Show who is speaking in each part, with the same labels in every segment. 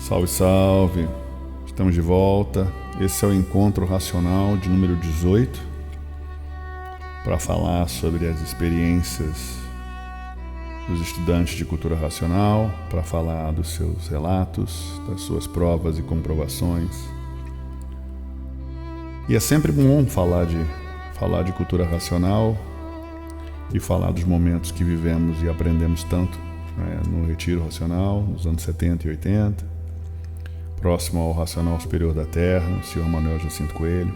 Speaker 1: Salve, salve! Estamos de volta. Esse é o Encontro Racional de número 18 para falar sobre as experiências dos estudantes de cultura racional, para falar dos seus relatos, das suas provas e comprovações. E é sempre bom falar de cultura racional e falar dos momentos que vivemos e aprendemos tanto, né, no Retiro Racional, nos anos 70 e 80, próximo ao Racional Superior da Terra, o Sr. Manuel Jacinto Coelho.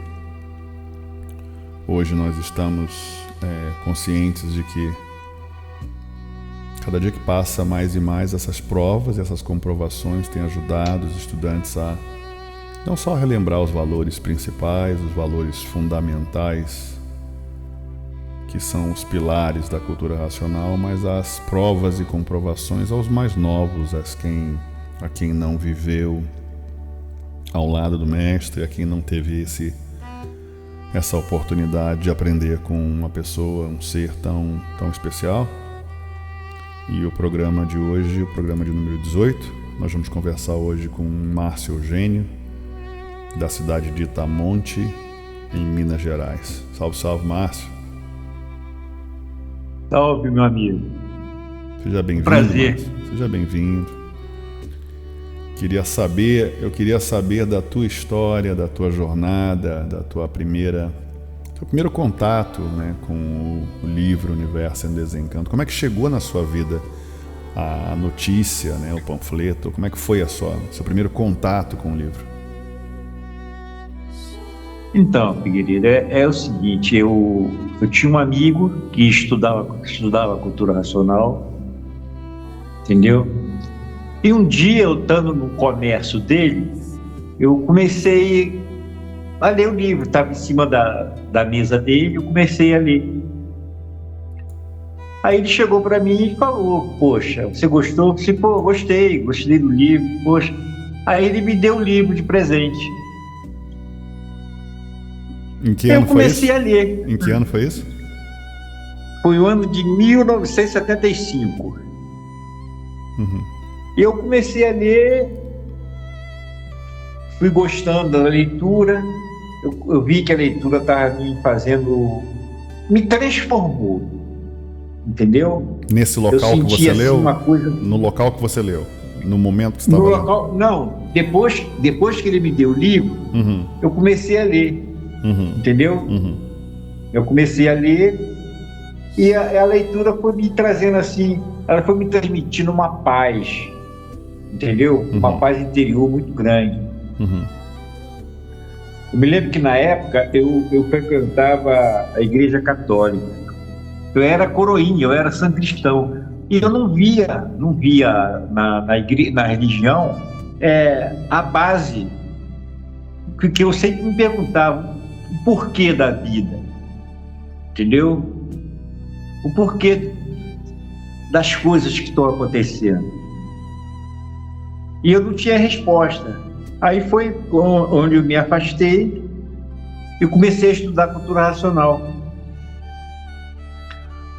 Speaker 1: Hoje nós estamos conscientes de que cada dia que passa, mais e mais, essas provas e essas comprovações têm ajudado os estudantes a não só relembrar os valores principais, os valores fundamentais, que são os pilares da cultura racional, mas as provas e comprovações aos mais novos, a quem não viveu ao lado do mestre, a quem não teve essa oportunidade de aprender com uma pessoa, um ser tão especial. E o programa de hoje, o programa de número 18, nós vamos conversar hoje com Márcio Eugênio, da cidade de Itamonte, em Minas Gerais. Salve, salve, Márcio.
Speaker 2: Salve, meu amigo.
Speaker 1: Seja bem-vindo.
Speaker 2: Prazer.
Speaker 1: Márcio. Seja bem-vindo. Eu queria saber da tua história, da tua jornada, do teu primeiro contato, né, com o livro Universo em Desencanto. Como é que chegou na sua vida a notícia, né, o panfleto? Como é que foi seu primeiro contato com o livro?
Speaker 2: Então, Figueiredo, é o seguinte, eu tinha um amigo que estudava cultura racional, entendeu? E um dia, eu estando no comércio dele, eu comecei a ler o livro, estava em cima da mesa dele, eu comecei a ler. Aí ele chegou para mim e falou: poxa, você gostou? Eu disse: pô, gostei do livro, poxa. Aí ele me deu o livro de presente.
Speaker 1: Em que ano
Speaker 2: eu comecei a ler.
Speaker 1: Em que ano foi isso?
Speaker 2: Foi o ano de 1975.
Speaker 1: Uhum.
Speaker 2: Eu comecei a ler, fui gostando da leitura, eu vi que a leitura estava me transformou, entendeu?
Speaker 1: Nesse local que você leu?
Speaker 2: Uma coisa...
Speaker 1: No local que você leu? No momento que você estava lendo?
Speaker 2: Não, depois que ele me deu o livro,
Speaker 1: uhum,
Speaker 2: eu comecei a ler,
Speaker 1: uhum,
Speaker 2: entendeu?
Speaker 1: Uhum.
Speaker 2: Eu comecei a ler e a leitura foi me trazendo assim, ela foi me transmitindo uma paz, entendeu?
Speaker 1: Uhum.
Speaker 2: Uma paz interior muito grande.
Speaker 1: Uhum.
Speaker 2: Eu me lembro que na época eu frequentava a igreja católica. Eu era coroinha, eu era sancristão. E eu não via na religião a base que eu sempre me perguntava: o porquê da vida, entendeu? O porquê das coisas que estão acontecendo. E eu não tinha resposta. Aí foi onde eu me afastei e comecei a estudar cultura racional.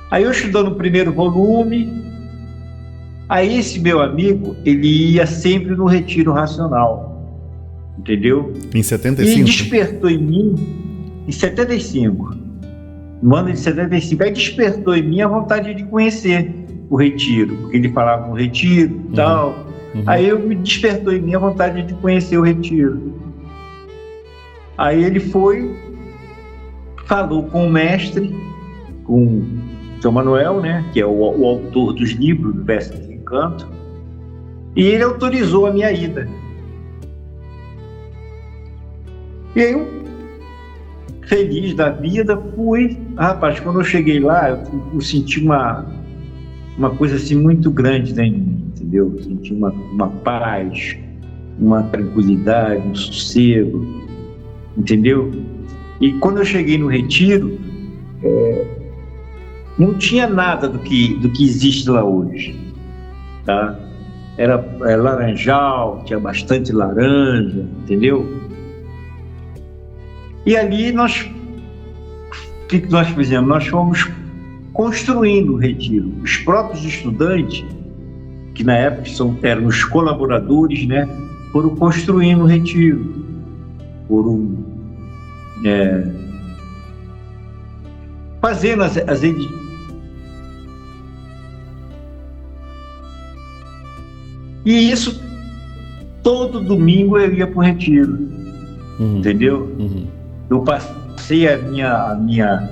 Speaker 2: Aí eu estudando o primeiro volume, aí esse meu amigo, ele ia sempre no Retiro Racional, entendeu?
Speaker 1: Em 75?
Speaker 2: E despertou em mim, em 75, no ano de 75, aí despertou em mim a vontade de conhecer o Retiro, porque ele falava no Retiro e tal. Uhum. Aí me despertou em mim a vontade de conhecer o Retiro. Aí ele falou com o mestre, com o Sr. Manuel, né, que é o autor dos livros do Universo em Desencanto, e ele autorizou a minha ida. E aí eu, feliz da vida, fui. Rapaz, quando eu cheguei lá, eu senti uma coisa assim muito grande dentro de mim, entendeu? Eu senti uma paz, uma tranquilidade, um sossego, entendeu? E quando eu cheguei no Retiro, não tinha nada do que existe lá hoje, tá? Era laranjal, tinha bastante laranja, entendeu? E ali o que nós fizemos? Nós fomos construindo o Retiro. Os próprios estudantes, que na época eram os colaboradores, né? foram construindo o retiro, foram fazendo as e isso todo domingo eu ia para o retiro, entendeu? Eu passei a minha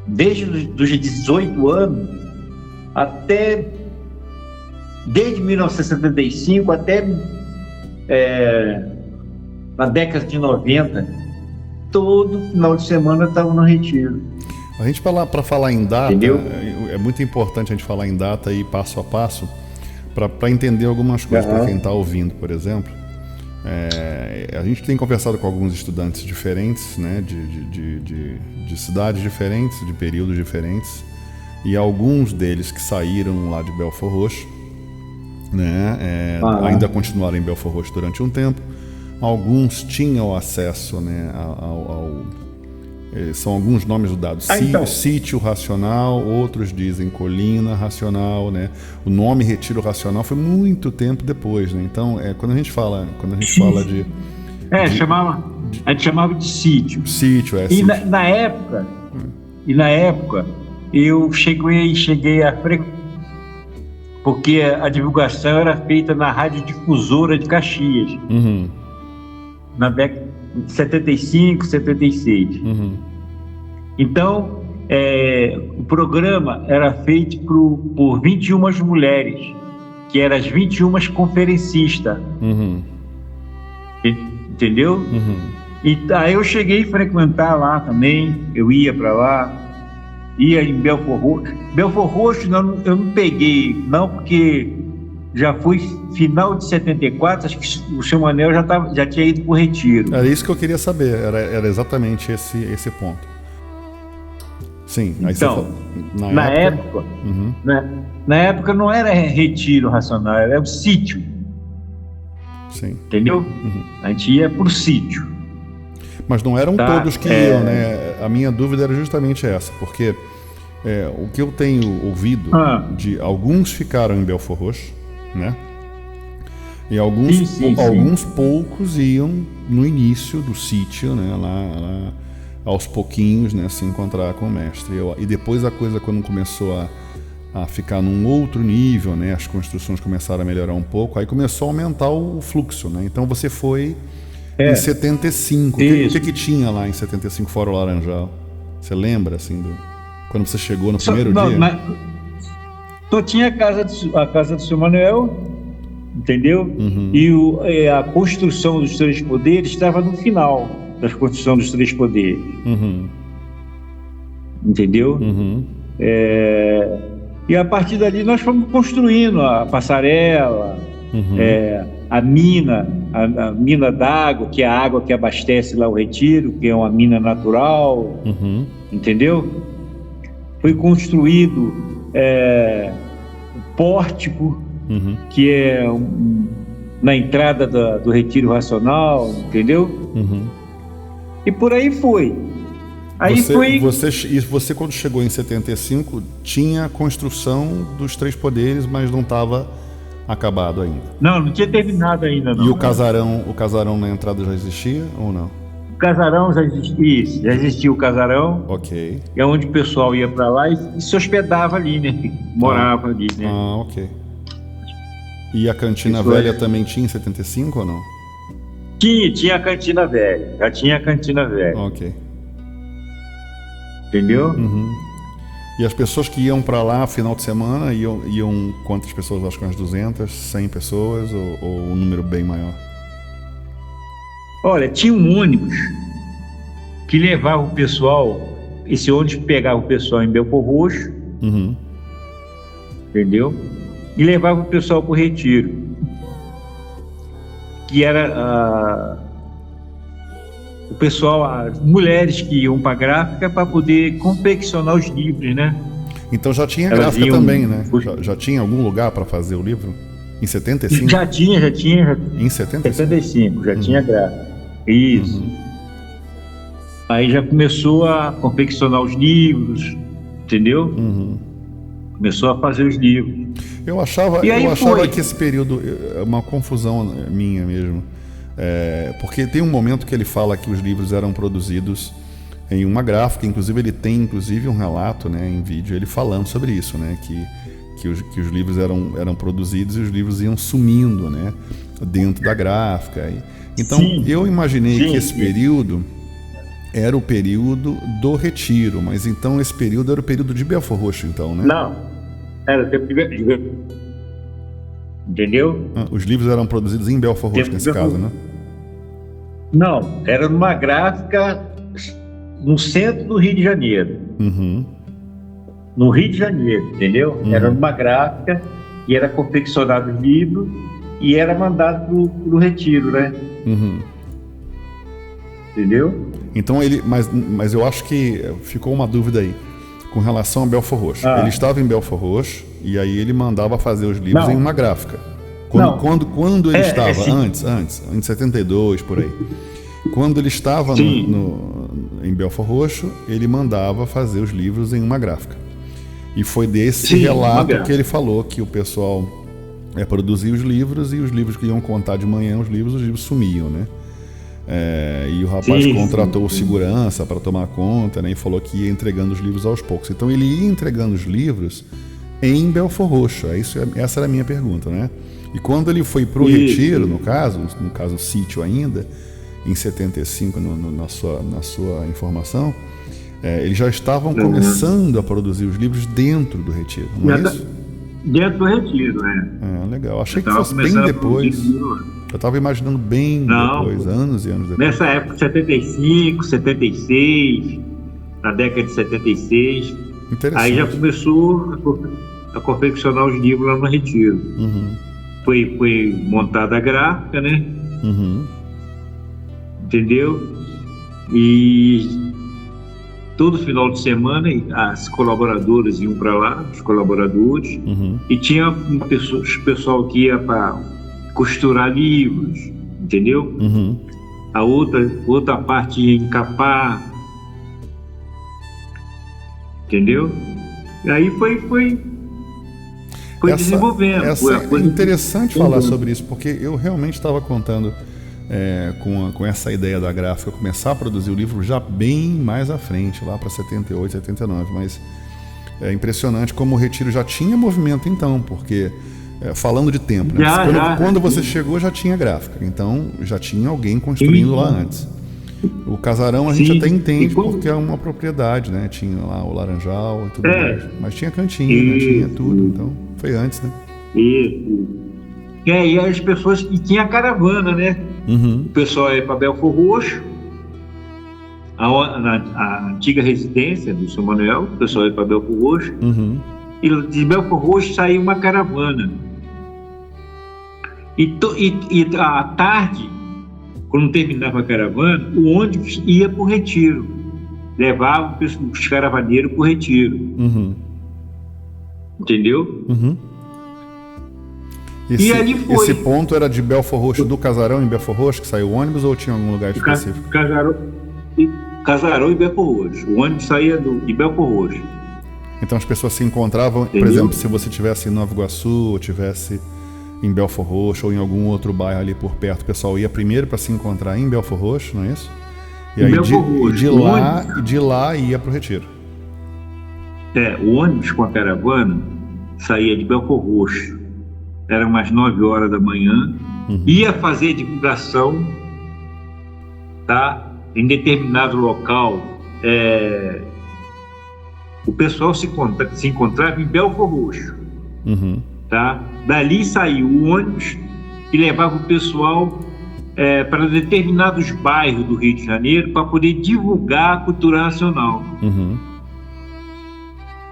Speaker 2: desde os 18 anos até desde 1975 até na década de 90, todo final de semana eu estava no retiro.
Speaker 1: A gente para falar em data,
Speaker 2: entendeu?
Speaker 1: É muito importante a gente falar em data e passo a passo para entender algumas coisas para quem está ouvindo, por exemplo. A gente tem conversado com alguns estudantes diferentes, né, de cidades diferentes, de períodos diferentes, e alguns deles que saíram lá de Belford Roxo, né, ainda continuaram em Belford Roxo durante um tempo. Alguns tinham acesso, né, são alguns nomes dados, Sítio Racional, outros dizem Colina Racional, né? O nome Retiro Racional foi muito tempo depois, né? Então, quando a gente fala de
Speaker 2: a gente chamava de sítio.
Speaker 1: Sítio,
Speaker 2: e na época eu cheguei a frequentar, porque a divulgação era feita na Rádio Difusora de Caxias, na década de 75, 76. Então, o programa era feito por 21 mulheres, que eram as 21 conferencistas. Entendeu? E aí eu cheguei a frequentar lá também, eu ia para lá, ia em Belford Roxo. Belford Roxo eu não peguei, não, porque já foi final de 74, acho que o seu Manel já tinha ido para o retiro.
Speaker 1: Era isso que eu queria saber, era exatamente esse ponto. Sim, aí
Speaker 2: então,
Speaker 1: você falou,
Speaker 2: na época não era retiro racional, era o sítio.
Speaker 1: Sim.
Speaker 2: Entendeu? A gente ia para o sítio.
Speaker 1: Mas não eram todos que iam, né? A minha dúvida era justamente essa, porque o que eu tenho ouvido de alguns ficaram em Belford Roxo, né? E alguns poucos iam no início do sítio, né? Lá aos pouquinhos, né? Se encontrar com o mestre. E depois a coisa, quando começou a ficar num outro nível, né? As construções começaram a melhorar um pouco, aí começou a aumentar o fluxo, né? Então você foi em 75. O que tinha lá em 75 fora o Laranjal? Você lembra, assim, quando você chegou no primeiro dia?
Speaker 2: Só tinha a casa do seu Manuel, entendeu? E a construção dos Três Poderes estava no final da construção dos Três Poderes. Entendeu? E a partir dali nós fomos construindo a passarela, a mina d'água, que é a água que abastece lá o retiro, que é uma mina natural, entendeu? Foi construído o pórtico, que é na entrada do retiro racional, entendeu? E por aí foi.
Speaker 1: Você quando chegou em 75 tinha a construção dos Três Poderes, mas não estava acabado ainda.
Speaker 2: Não tinha terminado ainda, não.
Speaker 1: E o casarão na entrada já existia ou não?
Speaker 2: O casarão já existia, já existia o casarão.
Speaker 1: Ok.
Speaker 2: É onde o pessoal ia para lá e se hospedava ali, né? Morava ali, né?
Speaker 1: Ok. E a cantina velha também tinha em 75 ou não?
Speaker 2: Tinha a cantina velha. Já tinha a cantina velha.
Speaker 1: Ok.
Speaker 2: Entendeu?
Speaker 1: E as pessoas que iam para lá final de semana, iam quantas pessoas? Acho que umas 200, 100 pessoas ou um número bem maior?
Speaker 2: Olha, tinha um ônibus que levava o pessoal, esse ônibus pegava o pessoal em Belford Roxo, entendeu? E levava o pessoal para o retiro, que era o pessoal, as mulheres que iam para a gráfica para poder confeccionar os livros, né?
Speaker 1: Então já tinha gráfica também, né? Já tinha algum lugar para fazer o livro? Em 75?
Speaker 2: Já tinha.
Speaker 1: Em 75?
Speaker 2: 75, já tinha gráfica. Isso. Aí já começou a confeccionar os livros, entendeu? Começou a fazer os livros. E aí
Speaker 1: eu achava
Speaker 2: foi.
Speaker 1: que esse período é uma confusão minha mesmo. Porque tem um momento que ele fala que os livros eram produzidos em uma gráfica, inclusive ele tem um relato, né, em vídeo, ele falando sobre isso, né, que os livros eram produzidos e os livros iam sumindo, né, dentro da gráfica. Então eu imaginei que esse período era o período do Retiro, mas então esse período era o período de Belford Roxo, então, né?
Speaker 2: Não, era o tempo de entendeu?
Speaker 1: Os livros eram produzidos em Belford Roxo, nesse caso, né?
Speaker 2: Não, era numa gráfica no centro do Rio de Janeiro.
Speaker 1: Uhum.
Speaker 2: No Rio de Janeiro, entendeu? Era numa gráfica e era confeccionado o livro e era mandado pro Retiro, né?
Speaker 1: Uhum.
Speaker 2: Entendeu?
Speaker 1: Então mas eu acho que ficou uma dúvida aí com relação a Belford Roxo. Ele estava em Belford Roxo e aí ele mandava fazer os livros em uma gráfica. Quando ele estava, antes, em 72, por aí. Quando ele estava em Belford Roxo, ele mandava fazer os livros em uma gráfica. E foi desse relato que ele falou que o pessoal produzia os livros e os livros que iam contar de manhã, os livros sumiam, né? E o rapaz contratou o segurança para tomar conta, né? E falou que ia entregando os livros aos poucos. Então ele ia entregando os livros em Belford Roxo. Essa era a minha pergunta, né? E quando ele foi para o Retiro, no caso o sítio ainda, em 75, na sua informação, eles já estavam começando a produzir os livros dentro do Retiro, não é isso?
Speaker 2: Dentro do Retiro, né?
Speaker 1: Legal. Achei que fosse bem depois. Eu estava imaginando bem depois, anos e anos depois.
Speaker 2: Nessa época, 75, 76, na década de 76. Aí já começou a confeccionar os livros lá no Retiro.
Speaker 1: Uhum.
Speaker 2: Foi montada a gráfica, né?
Speaker 1: Uhum.
Speaker 2: Entendeu? E todo final de semana as colaboradoras iam para lá, os colaboradores, e tinha pessoal que ia para costurar livros, entendeu?
Speaker 1: Uhum.
Speaker 2: A outra parte ia encapar, entendeu? E aí foi desenvolvendo.
Speaker 1: É interessante falar sobre isso, porque eu realmente estava contando com essa ideia da gráfica, começar a produzir o livro já bem mais à frente, lá para 78, 79, mas é impressionante como o Retiro já tinha movimento então, porque falando de tempo, né? Quando você chegou já tinha gráfica, então já tinha alguém construindo lá antes. O casarão a gente até entende porque é uma propriedade, né? Tinha lá o laranjal e tudo mais, mas tinha cantinho, né? Tinha tudo, então foi antes, né?
Speaker 2: Isso. E as pessoas, e tinha a caravana, né?
Speaker 1: Uhum.
Speaker 2: O pessoal ia para Belford Roxo, a antiga residência do São Manuel, o pessoal ia para Belford Roxo, e de Belford Roxo saía uma caravana. E à tarde, quando terminava a caravana, o ônibus ia para o Retiro, levava os caravaneiros para o Retiro. Entendeu?
Speaker 1: Esse ponto era de Belford Roxo, do casarão em Belford Roxo, que saiu o ônibus, ou tinha algum lugar específico?
Speaker 2: Casarão e Belford Roxo. O ônibus saía de Belford Roxo.
Speaker 1: Então as pessoas se encontravam, por exemplo, se você estivesse em Nova Iguaçu, ou estivesse em Belford Roxo, ou em algum outro bairro ali por perto, o pessoal ia primeiro para se encontrar em Belford Roxo, não é isso? E aí de lá ia para o Retiro.
Speaker 2: O ônibus com a caravana saía de Belford Roxo. Eram umas 9 horas da manhã, ia fazer divulgação, tá? Em determinado local. O pessoal se encontrava em Belford Roxo, tá? Dali saiu o ônibus e levava o pessoal para determinados bairros do Rio de Janeiro para poder divulgar a cultura nacional.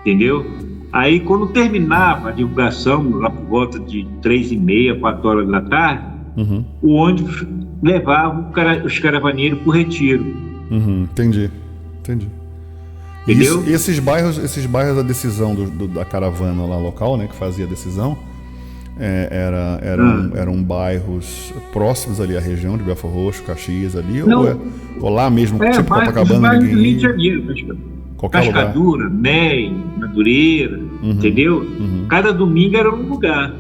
Speaker 2: Entendeu? Aí, quando terminava a divulgação, lá por volta de 3h30, 4 horas da tarde, o ônibus levava os caravaneiros para o Retiro.
Speaker 1: Entendi.
Speaker 2: Entendeu?
Speaker 1: E esses bairros da decisão da caravana lá local, né, que fazia a decisão, eram bairros próximos ali à região de Belford Roxo, Caxias ali, ou lá mesmo, tipo Copacabana,
Speaker 2: ninguém ia?
Speaker 1: Qualquer lugar.
Speaker 2: Cascadura, Né, Madureira, entendeu? Cada domingo era um lugar.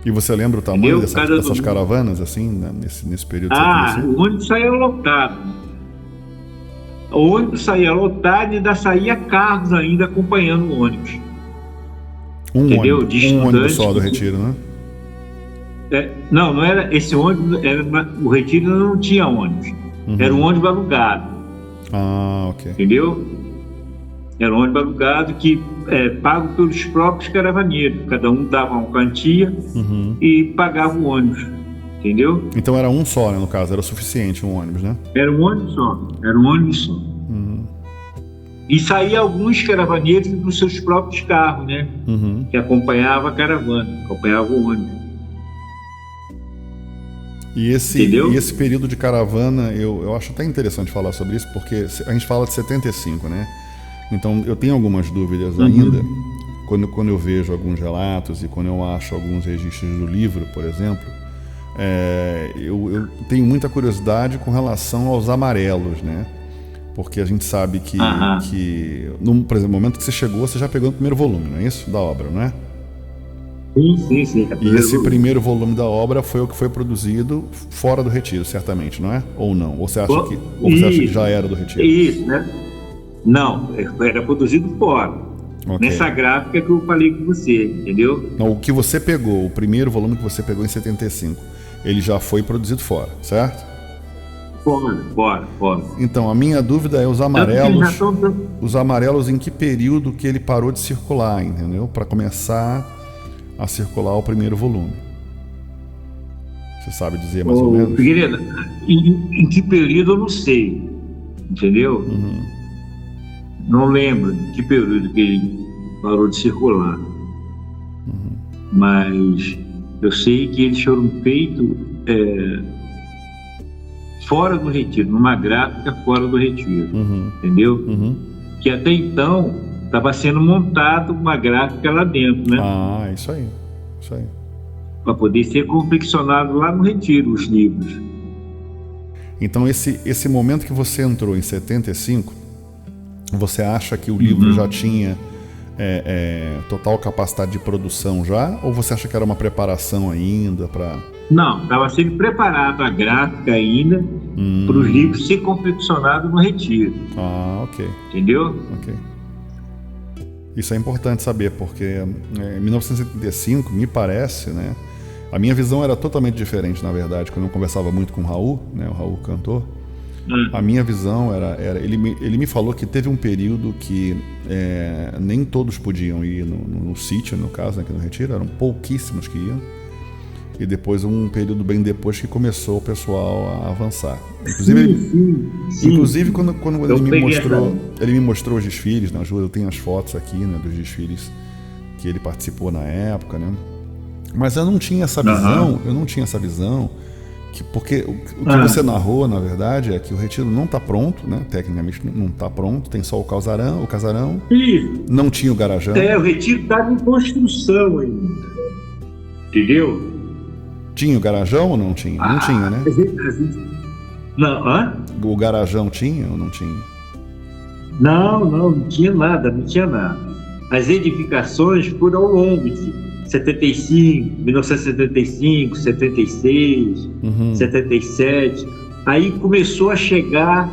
Speaker 1: E você lembra o tamanho dessas caravanas, assim, né, nesse período?
Speaker 2: O ônibus saía lotado. O ônibus saía lotado e ainda saía carros ainda acompanhando o ônibus. Entendeu?
Speaker 1: Um ônibus só do Retiro, né?
Speaker 2: Não era esse ônibus, o Retiro não tinha ônibus. Era um ônibus alugado.
Speaker 1: Ok.
Speaker 2: Entendeu? Era um ônibus alugado que pago pelos próprios caravaneiros. Cada um dava uma quantia e pagava o ônibus. Entendeu?
Speaker 1: Então era um só, né, no caso, era suficiente um ônibus, né?
Speaker 2: Era um ônibus só. E saía alguns caravaneiros dos seus próprios carros, né? Que acompanhava a caravana, acompanhava o ônibus.
Speaker 1: E esse período de caravana, eu acho até interessante falar sobre isso, porque a gente fala de 75, né? Então eu tenho algumas dúvidas ainda, quando eu vejo alguns relatos e quando eu acho alguns registros do livro, por exemplo, eu tenho muita curiosidade com relação aos amarelos, né? Porque a gente sabe que por exemplo, no momento que você chegou, você já pegou o primeiro volume, não é isso? Da obra, não é?
Speaker 2: Sim.
Speaker 1: E esse primeiro volume da obra foi o que foi produzido fora do Retiro, certamente, não é? Ou não? Ou você acha que já era do Retiro?
Speaker 2: Isso, né? Não, era produzido fora. Okay. Nessa gráfica que eu falei com você, entendeu?
Speaker 1: Não, o que você pegou, o primeiro volume que você pegou em 75, ele já foi produzido fora, certo?
Speaker 2: Fora.
Speaker 1: Então, a minha dúvida é os amarelos em que período que ele parou de circular, entendeu? Para começar a circular o primeiro volume. Você sabe dizer mais ou menos?
Speaker 2: Figueiredo, em que período eu não sei, entendeu? Não lembro em que período que ele parou de circular. Mas eu sei que eles foram feitos fora do Retiro, numa gráfica fora do Retiro, entendeu? Que até então estava sendo montado uma gráfica lá dentro, né?
Speaker 1: Isso aí.
Speaker 2: Para poder ser confeccionado lá no Retiro os livros.
Speaker 1: Então esse momento que você entrou em 75, você acha que o livro já tinha total capacidade de produção já? Ou você acha que era uma preparação ainda para...
Speaker 2: Não, estava sendo preparado a gráfica ainda para os livros ser confeccionados no Retiro.
Speaker 1: Ok.
Speaker 2: Entendeu?
Speaker 1: Ok. Isso é importante saber, porque em 1975, me parece, né? A minha visão era totalmente diferente, na verdade, quando eu conversava muito com o Raul, né? O Raul cantor. A minha visão era ele me falou que teve um período que nem todos podiam ir no sítio, no caso, né, aqui no Retiro, eram pouquíssimos que iam. E depois, um período bem depois, que começou o pessoal a avançar. Inclusive quando ele me mostrou os desfiles, né, eu tenho as fotos aqui, né, dos desfiles que ele participou na época, né? Mas eu não tinha essa visão, porque o que você narrou, na verdade, é que o Retiro não está pronto, né? Tecnicamente não está pronto, tem só o casarão, não tinha o garajão.
Speaker 2: O Retiro estava em construção ainda, entendeu?
Speaker 1: Tinha o garajão ou não tinha? Não tinha, né?
Speaker 2: Não,
Speaker 1: O garajão tinha ou não tinha?
Speaker 2: Não tinha nada. As edificações foram ao longo de 1975, 76, 77. Aí começou a chegar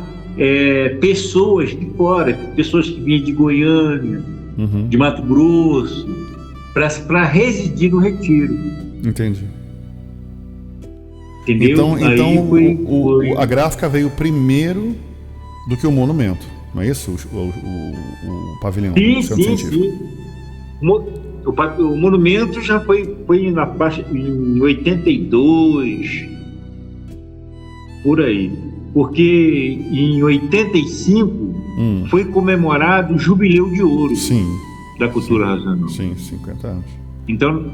Speaker 2: pessoas de fora, pessoas que vinham de Goiânia, de Mato Grosso, para residir no Retiro.
Speaker 1: Entendi.
Speaker 2: Entendeu?
Speaker 1: Então a gráfica veio primeiro do que o monumento, não é isso? O pavilhão.
Speaker 2: Sim. O monumento já foi na faixa em 82, por aí. Porque em 85 foi comemorado o Jubileu de Ouro da Cultura Arrasanal.
Speaker 1: Sim, 50 anos.
Speaker 2: Então,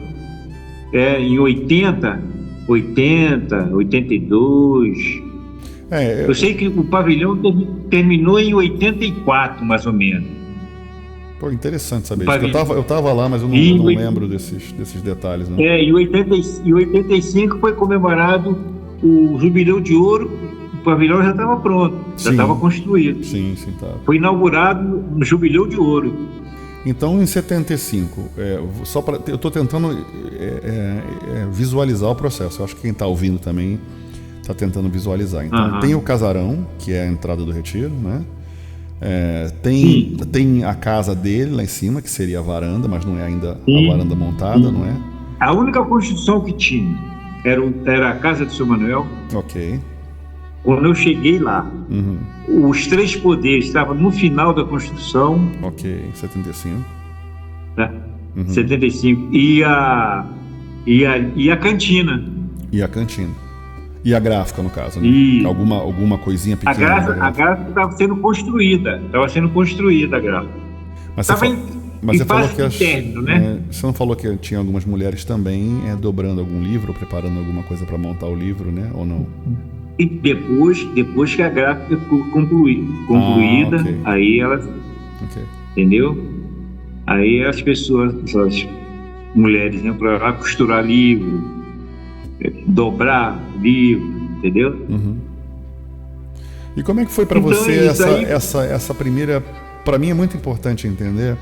Speaker 2: em 82. Eu sei que o pavilhão terminou em 84, mais ou menos.
Speaker 1: Pô, interessante saber isso. Eu estava lá, mas eu não lembro desses detalhes. Né?
Speaker 2: Em 85 foi comemorado o Jubileu de Ouro. pavilhão já estava pronto, já
Speaker 1: Sim.
Speaker 2: estava construído.
Speaker 1: Sim, tá.
Speaker 2: Foi inaugurado no Jubileu de Ouro.
Speaker 1: Então, em 75, eu estou tentando visualizar o processo. Eu acho que quem está ouvindo também está tentando visualizar. Então, tem o casarão, que é a entrada do retiro, né? Tem a casa dele lá em cima, que seria a varanda, mas não é ainda a varanda montada, não é?
Speaker 2: A única construção que tinha era a casa de São Manuel.
Speaker 1: Ok.
Speaker 2: Quando eu cheguei lá, os três poderes estavam no final da construção.
Speaker 1: Ok, 75.
Speaker 2: Né? 75. E a cantina.
Speaker 1: E a cantina. E a gráfica, no caso, né? Alguma coisinha pequena.
Speaker 2: A gráfica estava sendo construída. A gráfica.
Speaker 1: Mas você falou que
Speaker 2: término, né?
Speaker 1: Você não falou que tinha algumas mulheres também dobrando algum livro, ou preparando alguma coisa para montar o livro, né? Ou não?
Speaker 2: E depois que a gráfica ficou concluída,
Speaker 1: okay.
Speaker 2: Aí ela...
Speaker 1: Okay.
Speaker 2: Entendeu? Aí as pessoas, as mulheres, iam para lá costurar livro, dobrar livro, entendeu?
Speaker 1: E como é que foi para você essa primeira... Para mim é muito importante entender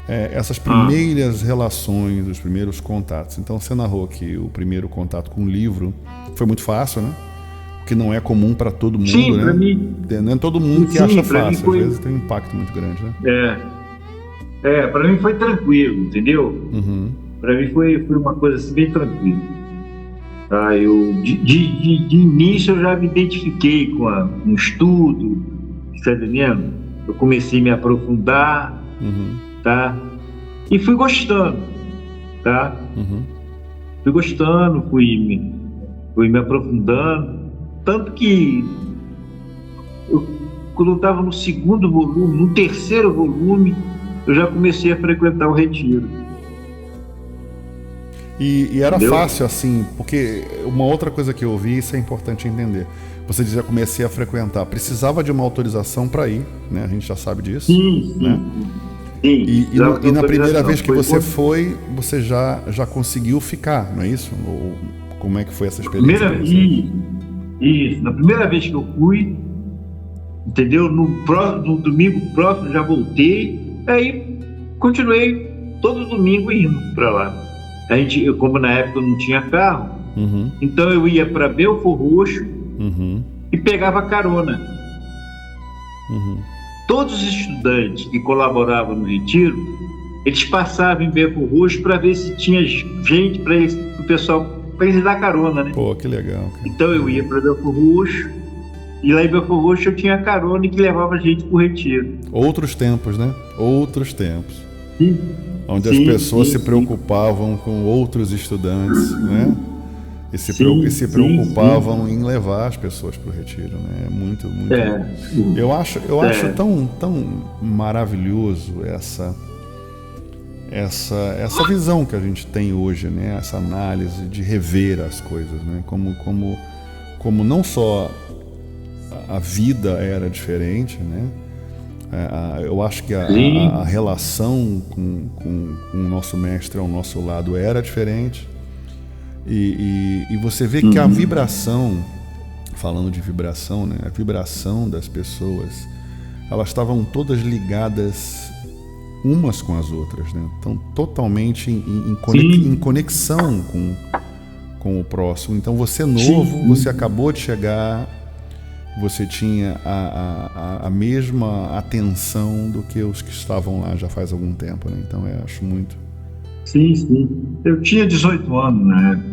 Speaker 1: essas primeiras relações, os primeiros contatos. Então você narrou que o primeiro contato com o livro foi muito fácil, né? Que não é comum para todo mundo,
Speaker 2: sim,
Speaker 1: né?
Speaker 2: Pra mim,
Speaker 1: não é todo mundo que acha fácil,
Speaker 2: foi...
Speaker 1: às vezes tem um impacto muito grande, né?
Speaker 2: Para mim foi tranquilo, entendeu? Para mim foi uma coisa assim, bem tranquila. De início eu já me identifiquei com um estudo, está entendendo? Eu comecei a me aprofundar, tá? E fui gostando, tá? Fui gostando, fui me aprofundando. Tanto que quando eu estava no segundo volume, no terceiro volume, eu já comecei a frequentar o retiro.
Speaker 1: E era fácil assim, porque uma outra coisa que eu ouvi, isso é importante entender. Você dizia, comecei a frequentar. Precisava de uma autorização para ir, né? A gente já sabe disso.
Speaker 2: Sim,
Speaker 1: né?
Speaker 2: Sim.
Speaker 1: E na primeira vez que você foi, você já conseguiu ficar, não é isso? Ou como é que foi essa experiência?
Speaker 2: Isso. Na primeira vez que eu fui, entendeu? No domingo próximo já voltei, aí continuei todo domingo indo para lá. Como na época eu não tinha carro, então eu ia para Belford Roxo e pegava carona. Todos os estudantes que colaboravam no retiro, eles passavam em Belford Roxo para ver se tinha gente para eles dar carona, né?
Speaker 1: Pô, que legal. Cara.
Speaker 2: Então eu ia para Belford Roxo, e lá em Belford Roxo eu tinha carona que levava a gente para o retiro.
Speaker 1: Outros tempos, né? Outros tempos.
Speaker 2: Sim.
Speaker 1: Onde as pessoas se preocupavam com outros estudantes, né? E se preocupavam em levar as pessoas para o retiro, né? Muito. Eu acho tão maravilhoso essa visão que a gente tem hoje, né? Essa análise de rever as coisas, né? Como não só a vida era diferente, né? Eu acho que a relação com o nosso mestre ao nosso lado era diferente. E você vê que a vibração, falando de vibração, né? A vibração das pessoas, elas estavam todas ligadas umas com as outras, né? Então, totalmente em conexão com o próximo. Então, você novo, você acabou de chegar, você tinha a mesma atenção do que os que estavam lá já faz algum tempo, né? Então, eu acho muito...
Speaker 2: Sim. Eu tinha 18 anos na época.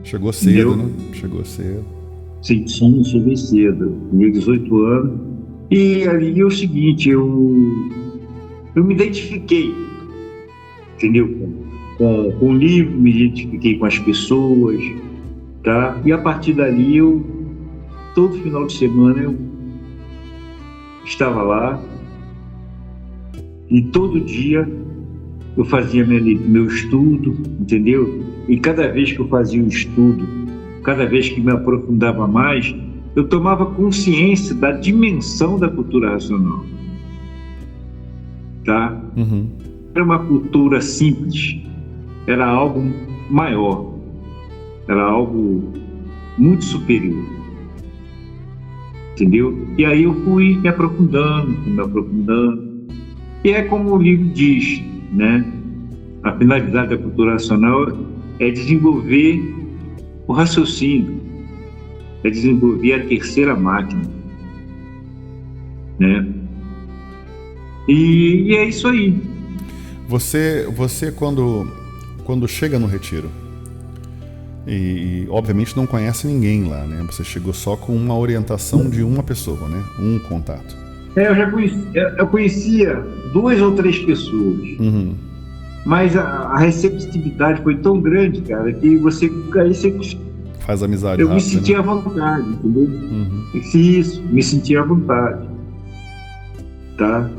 Speaker 1: Chegou cedo, né? Chegou cedo.
Speaker 2: Sim, cheguei cedo. Tinha 18 anos. E ali é o seguinte, eu me identifiquei, entendeu? Com o livro, me identifiquei com as pessoas, tá? E a partir dali, todo final de semana eu estava lá e todo dia eu fazia meu estudo, entendeu? E cada vez que eu fazia o estudo, cada vez que me aprofundava mais, eu tomava consciência da dimensão da cultura racional. Tá? Era uma cultura simples, era algo maior, era algo muito superior. entendeu? E aí eu fui me aprofundando. E é como o livro diz, né? A finalidade da cultura racional é desenvolver o raciocínio, é desenvolver a terceira máquina, né? E é isso aí.
Speaker 1: Você quando chega no retiro, e obviamente não conhece ninguém lá, né? Você chegou só com uma orientação de uma pessoa, né? Um contato.
Speaker 2: Eu conhecia 2 ou 3 pessoas, mas a receptividade foi tão grande, cara, que você
Speaker 1: faz amizade
Speaker 2: eu
Speaker 1: rápida,
Speaker 2: me sentia
Speaker 1: né?
Speaker 2: à vontade, entendeu? Isso, me sentia à vontade, tá?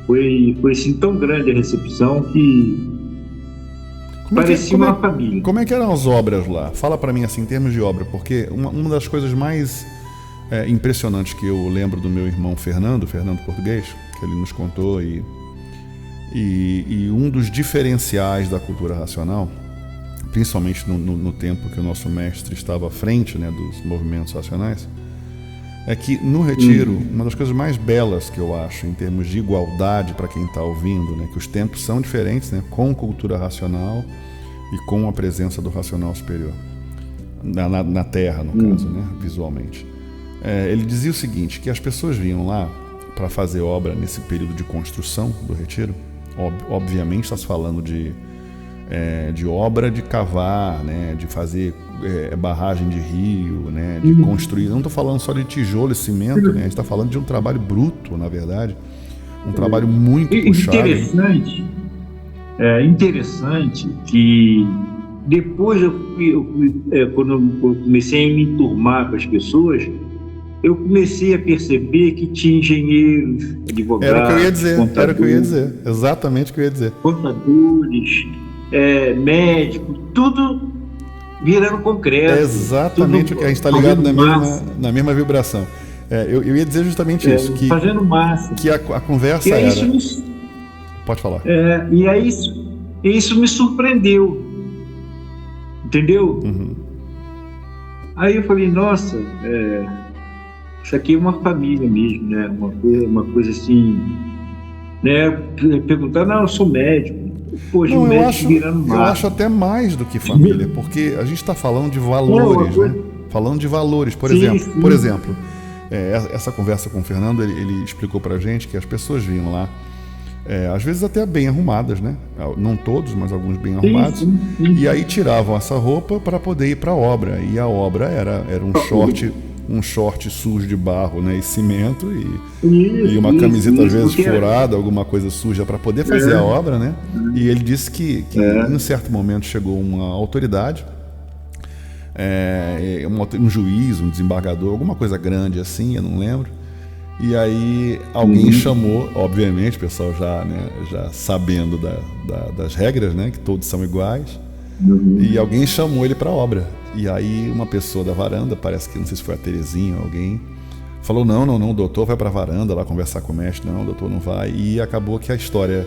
Speaker 2: Foi assim tão grande a recepção que parecia uma família.
Speaker 1: Como é que eram as obras lá? Fala pra mim assim, em termos de obra, porque uma das coisas mais impressionantes que eu lembro do meu irmão Fernando Português, que ele nos contou, e um dos diferenciais da cultura racional, principalmente no tempo que o nosso mestre estava à frente, né, dos movimentos racionais, é que no retiro, uma das coisas mais belas que eu acho, em termos de igualdade para quem está ouvindo, né, que os tempos são diferentes, né, com cultura racional e com a presença do racional superior, na Terra, no caso, né, visualmente. Ele dizia o seguinte, que as pessoas vinham lá para fazer obra nesse período de construção do retiro. Obviamente está se falando de obra de cavar, né, de fazer barragem de rio, né, de construir. Não estou falando só de tijolo e cimento, né, a gente está falando de um trabalho bruto, na verdade, um trabalho muito puxado.
Speaker 2: Interessante que depois quando eu comecei a me enturmar com as pessoas, eu comecei a perceber que tinha engenheiros, advogados,
Speaker 1: era o que eu ia dizer, exatamente o que eu ia dizer.
Speaker 2: Contadores, médicos, tudo virando concreto.
Speaker 1: É exatamente o que a gente está ligado na mesma vibração. Eu ia dizer justamente isso. Que,
Speaker 2: fazendo massa.
Speaker 1: Que a conversa era... Pode falar.
Speaker 2: E aí isso me surpreendeu. Entendeu? Aí eu falei, nossa, isso aqui é uma família mesmo, né? Uma coisa assim, né? Perguntar, não, eu sou médico. Poxa,
Speaker 1: não,
Speaker 2: médico virando massa.
Speaker 1: Eu acho até mais do que família, porque a gente está falando de valores, né? Falando de valores, por exemplo, essa conversa com o Fernando, ele explicou pra gente que as pessoas vinham lá, às vezes até bem arrumadas, né? Não todos, mas alguns bem arrumados. Sim. E aí tiravam essa roupa para poder ir para a obra. E a obra era um short sujo de barro, né, e cimento e uma camiseta às vezes furada, alguma coisa suja para poder fazer a obra, né? E ele disse que em um certo momento chegou uma autoridade, um juiz, um desembargador, alguma coisa grande assim, eu não lembro. E aí alguém chamou, obviamente, o pessoal já sabendo das regras, né, que todos são iguais, e alguém chamou ele para a obra. E aí uma pessoa da varanda, parece que, não sei se foi a Terezinha ou alguém, falou, não, o doutor vai para a varanda lá conversar com o mestre. Não, o doutor não vai. E acabou que a história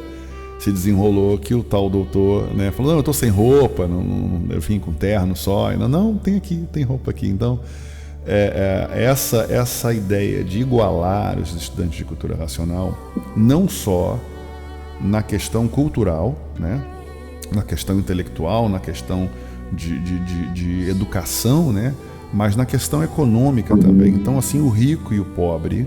Speaker 1: se desenrolou, que o tal doutor, né, falou, não, eu estou sem roupa, eu vim com terno só. E, não, tem roupa aqui. Então, essa ideia de igualar os estudantes de cultura racional, não só na questão cultural, né, na questão intelectual, na questão de educação, né, mas na questão econômica também. Então, assim, o rico e o pobre,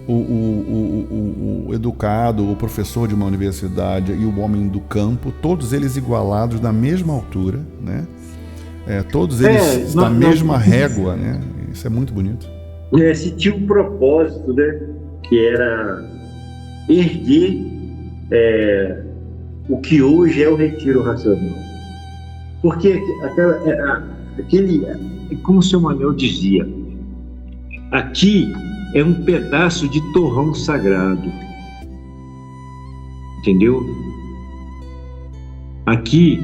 Speaker 1: o educado, o professor de uma universidade e o homem do campo, todos eles igualados na mesma altura, né? Todos eles na mesma régua, né? Isso é muito bonito.
Speaker 2: Se tinha um propósito, né? Que era erguer o que hoje é o retiro racional. Porque como o seu Manuel dizia, aqui é um pedaço de torrão sagrado, entendeu? Aqui,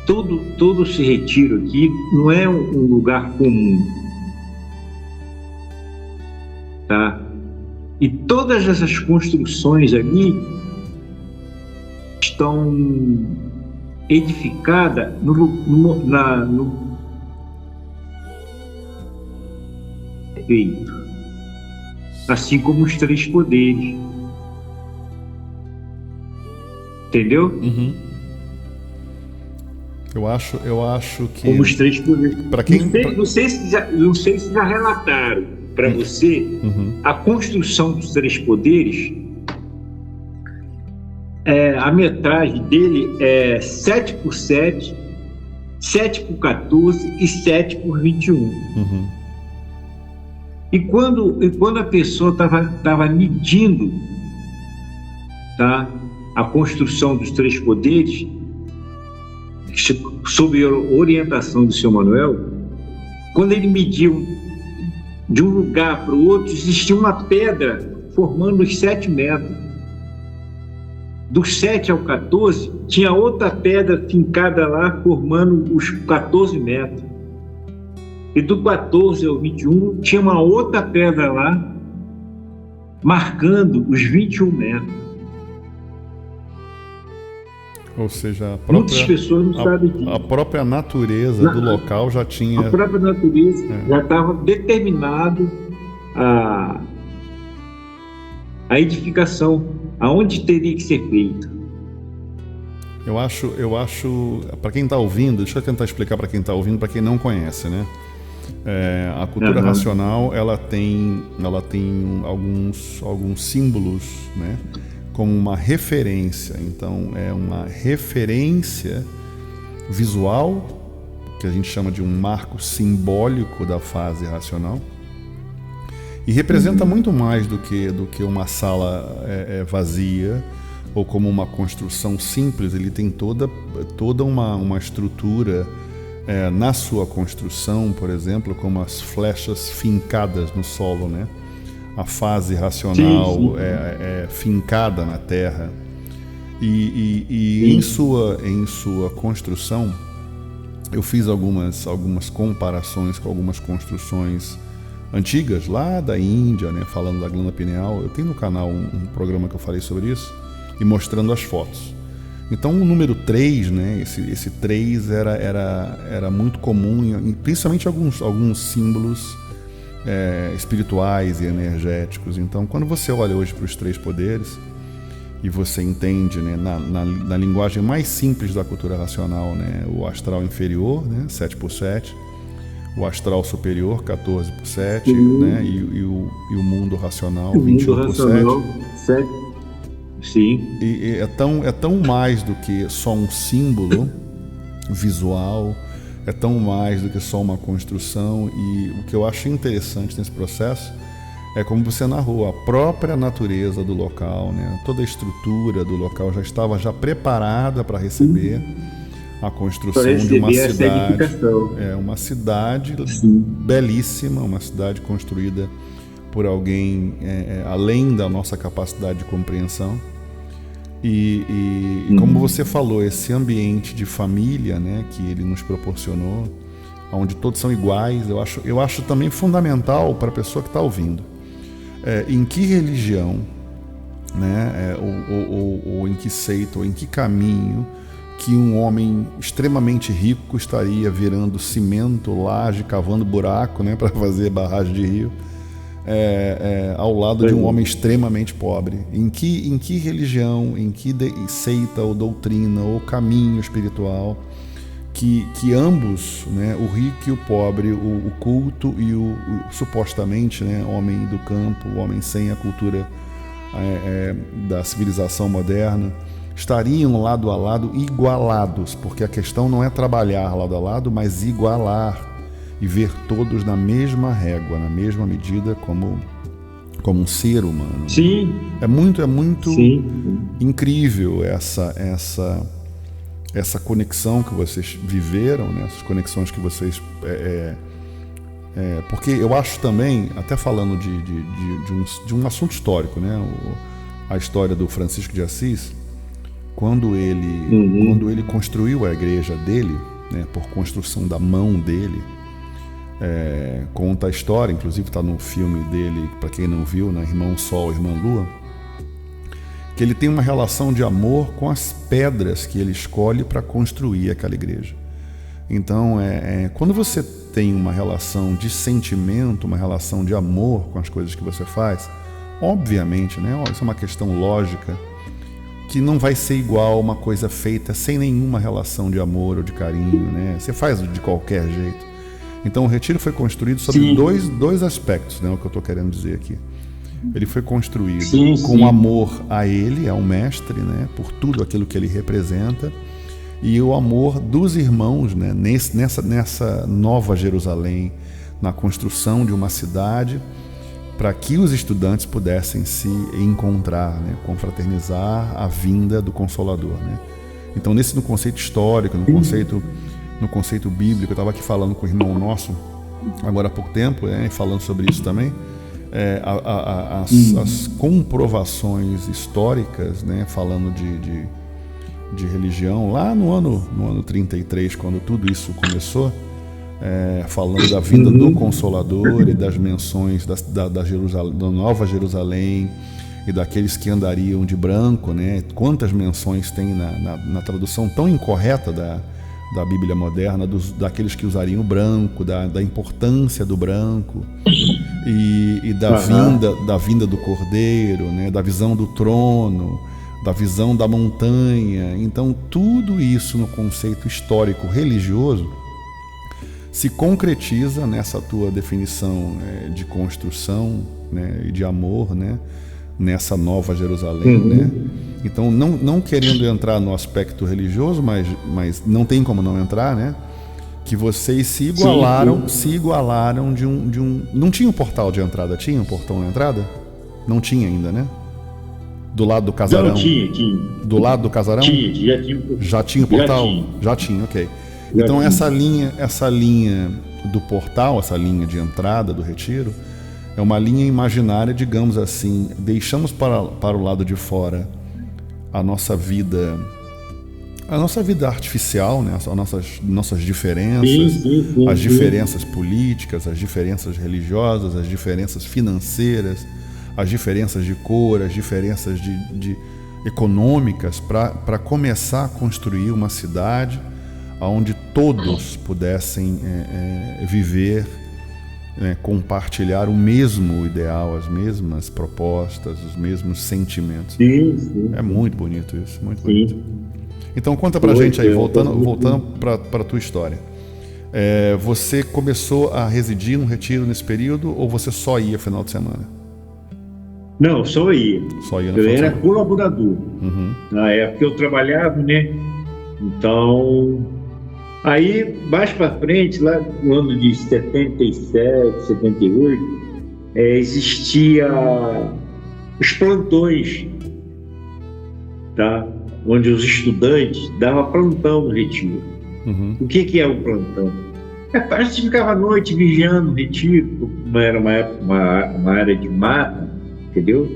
Speaker 2: todo esse retiro aqui não é um lugar comum, tá? E todas essas construções ali estão edificada no peito. assim como os três poderes. Entendeu?
Speaker 1: Uhum. Eu acho que...
Speaker 2: Como os três poderes.
Speaker 1: Para quem...
Speaker 2: Não sei se já relataram para você a construção dos três poderes. A metragem dele é 7x7, 7x14 e 7x21.
Speaker 1: Uhum.
Speaker 2: E quando a pessoa estava medindo, tá, a construção dos três poderes, sob a orientação do seu Manuel, quando ele mediu de um lugar para o outro, existia uma pedra formando os 7 metros. Do 7 ao 14, tinha outra pedra fincada lá, formando os 14 metros. E do 14 ao 21, tinha uma outra pedra lá, marcando os 21 metros.
Speaker 1: Ou seja,
Speaker 2: muitas pessoas não sabem disso.
Speaker 1: A própria natureza do local já tinha...
Speaker 2: A própria natureza já estava determinado a edificação, aonde teria que ser feito.
Speaker 1: Eu acho, para quem está ouvindo, deixa eu tentar explicar para quem está ouvindo, para quem não conhece, né? A cultura racional, ela tem alguns símbolos, né? Como uma referência. Então, é uma referência visual, que a gente chama de um marco simbólico da fase racional, e representa muito mais do que uma sala vazia ou como uma construção simples. Ele tem toda uma estrutura na sua construção, por exemplo, como as flechas fincadas no solo, né? A fase racional é fincada na terra, e em sua construção eu fiz algumas comparações com algumas construções antigas lá da Índia, né, falando da glândula pineal. Eu tenho no canal um programa que eu falei sobre isso e mostrando as fotos. Então o número 3, né, esse 3 era muito comum, principalmente alguns símbolos espirituais e energéticos. Então, quando você olha hoje para os três poderes e você entende, né, na linguagem mais simples da cultura racional, né, o astral inferior, né, 7x7, o astral superior, 14x7, né, e o mundo racional, 21x7.
Speaker 2: Sim.
Speaker 1: E é tão mais do que só um símbolo visual, é tão mais do que só uma construção. E o que eu acho interessante nesse processo é como você narrou, a própria natureza do local, né? Toda a estrutura do local já estava preparada para receber a construção de uma cidade. Uma cidade belíssima, uma cidade construída por alguém além da nossa capacidade de compreensão. E como você falou, esse ambiente de família, né, que ele nos proporcionou, onde todos são iguais, eu acho também fundamental para a pessoa que está ouvindo. Em que religião, né, ou em que seita, ou em que caminho que um homem extremamente rico estaria virando cimento, laje, cavando buraco, né, para fazer barragem de rio, ao lado de um homem extremamente pobre? Em que religião, em que seita ou doutrina ou caminho espiritual que ambos, né, o rico e o pobre, o culto e o supostamente, né, homem do campo, o homem sem a cultura da civilização moderna, estariam lado a lado igualados? Porque a questão não é trabalhar lado a lado, mas igualar e ver todos na mesma régua, na mesma medida, como um ser humano.
Speaker 2: Sim.
Speaker 1: É muito incrível essa conexão que vocês viveram, né? Essas conexões que vocês... porque eu acho também, até falando de um assunto histórico, né? A história do Francisco de Assis, quando ele construiu a igreja dele, né, por construção da mão dele, conta a história, inclusive está no filme dele, para quem não viu, né, Irmão Sol, Irmã Lua, que ele tem uma relação de amor com as pedras que ele escolhe para construir aquela igreja. Então, quando você tem uma relação de sentimento, uma relação de amor com as coisas que você faz, obviamente, né? Isso é uma questão lógica, que não vai ser igual uma coisa feita sem nenhuma relação de amor ou de carinho, né? Você faz de qualquer jeito. Então, o retiro foi construído sobre dois aspectos, né? O que eu estou querendo dizer aqui. Ele foi construído com amor a ele, ao mestre, né? Por tudo aquilo que ele representa, e o amor dos irmãos, né? Nessa nova Jerusalém, na construção de uma cidade, para que os estudantes pudessem se encontrar, né? Confraternizar a vinda do Consolador, né? Então, no conceito histórico, no conceito bíblico, eu estava aqui falando com o irmão nosso agora há pouco tempo, falando sobre isso também. As comprovações históricas, né? Falando de religião, lá no ano 33, quando tudo isso começou, falando da vinda do Consolador e das menções da Nova Jerusalém e daqueles que andariam de branco, né? Quantas menções tem na tradução tão incorreta da Bíblia moderna, daqueles que usariam o branco, da importância do branco e da vinda do Cordeiro, né? Da visão do trono, da visão da montanha. Então, tudo isso no conceito histórico religioso se concretiza nessa tua definição de construção, né, e de amor, né, nessa Nova Jerusalém, né? Então, não querendo entrar no aspecto religioso, mas não tem como não entrar, né? Que vocês se igualaram de um... Não tinha um portal de entrada? Tinha um portão de entrada? Não tinha ainda, né? Do lado do casarão?
Speaker 2: Não, tinha.
Speaker 1: Do lado do casarão?
Speaker 2: Tinha.
Speaker 1: Já tinha o portal? Já tinha, ok. Então essa linha do portal, essa linha de entrada do retiro, é uma linha imaginária, digamos assim. Deixamos para o lado de fora a nossa vida artificial, né? As nossas diferenças, as diferenças políticas, as diferenças religiosas, as diferenças financeiras, as diferenças de cor, as diferenças de econômicas, para começar a construir uma cidade onde todos pudessem viver, compartilhar o mesmo ideal, as mesmas propostas, os mesmos sentimentos. É muito bonito isso, muito bonito. Então conta pra gente aí, voltando para a tua história. Você começou a residir no retiro nesse período, ou você só ia final de semana?
Speaker 2: Não, só ia. Eu era colaborador. Na época eu trabalhava, né? Então, aí mais para frente, lá no ano de 77, 78, existia os plantões, tá? Onde os estudantes davam plantão no retiro. O que é um plantão? A gente ficava à noite vigiando o retiro, era uma área de mata, entendeu?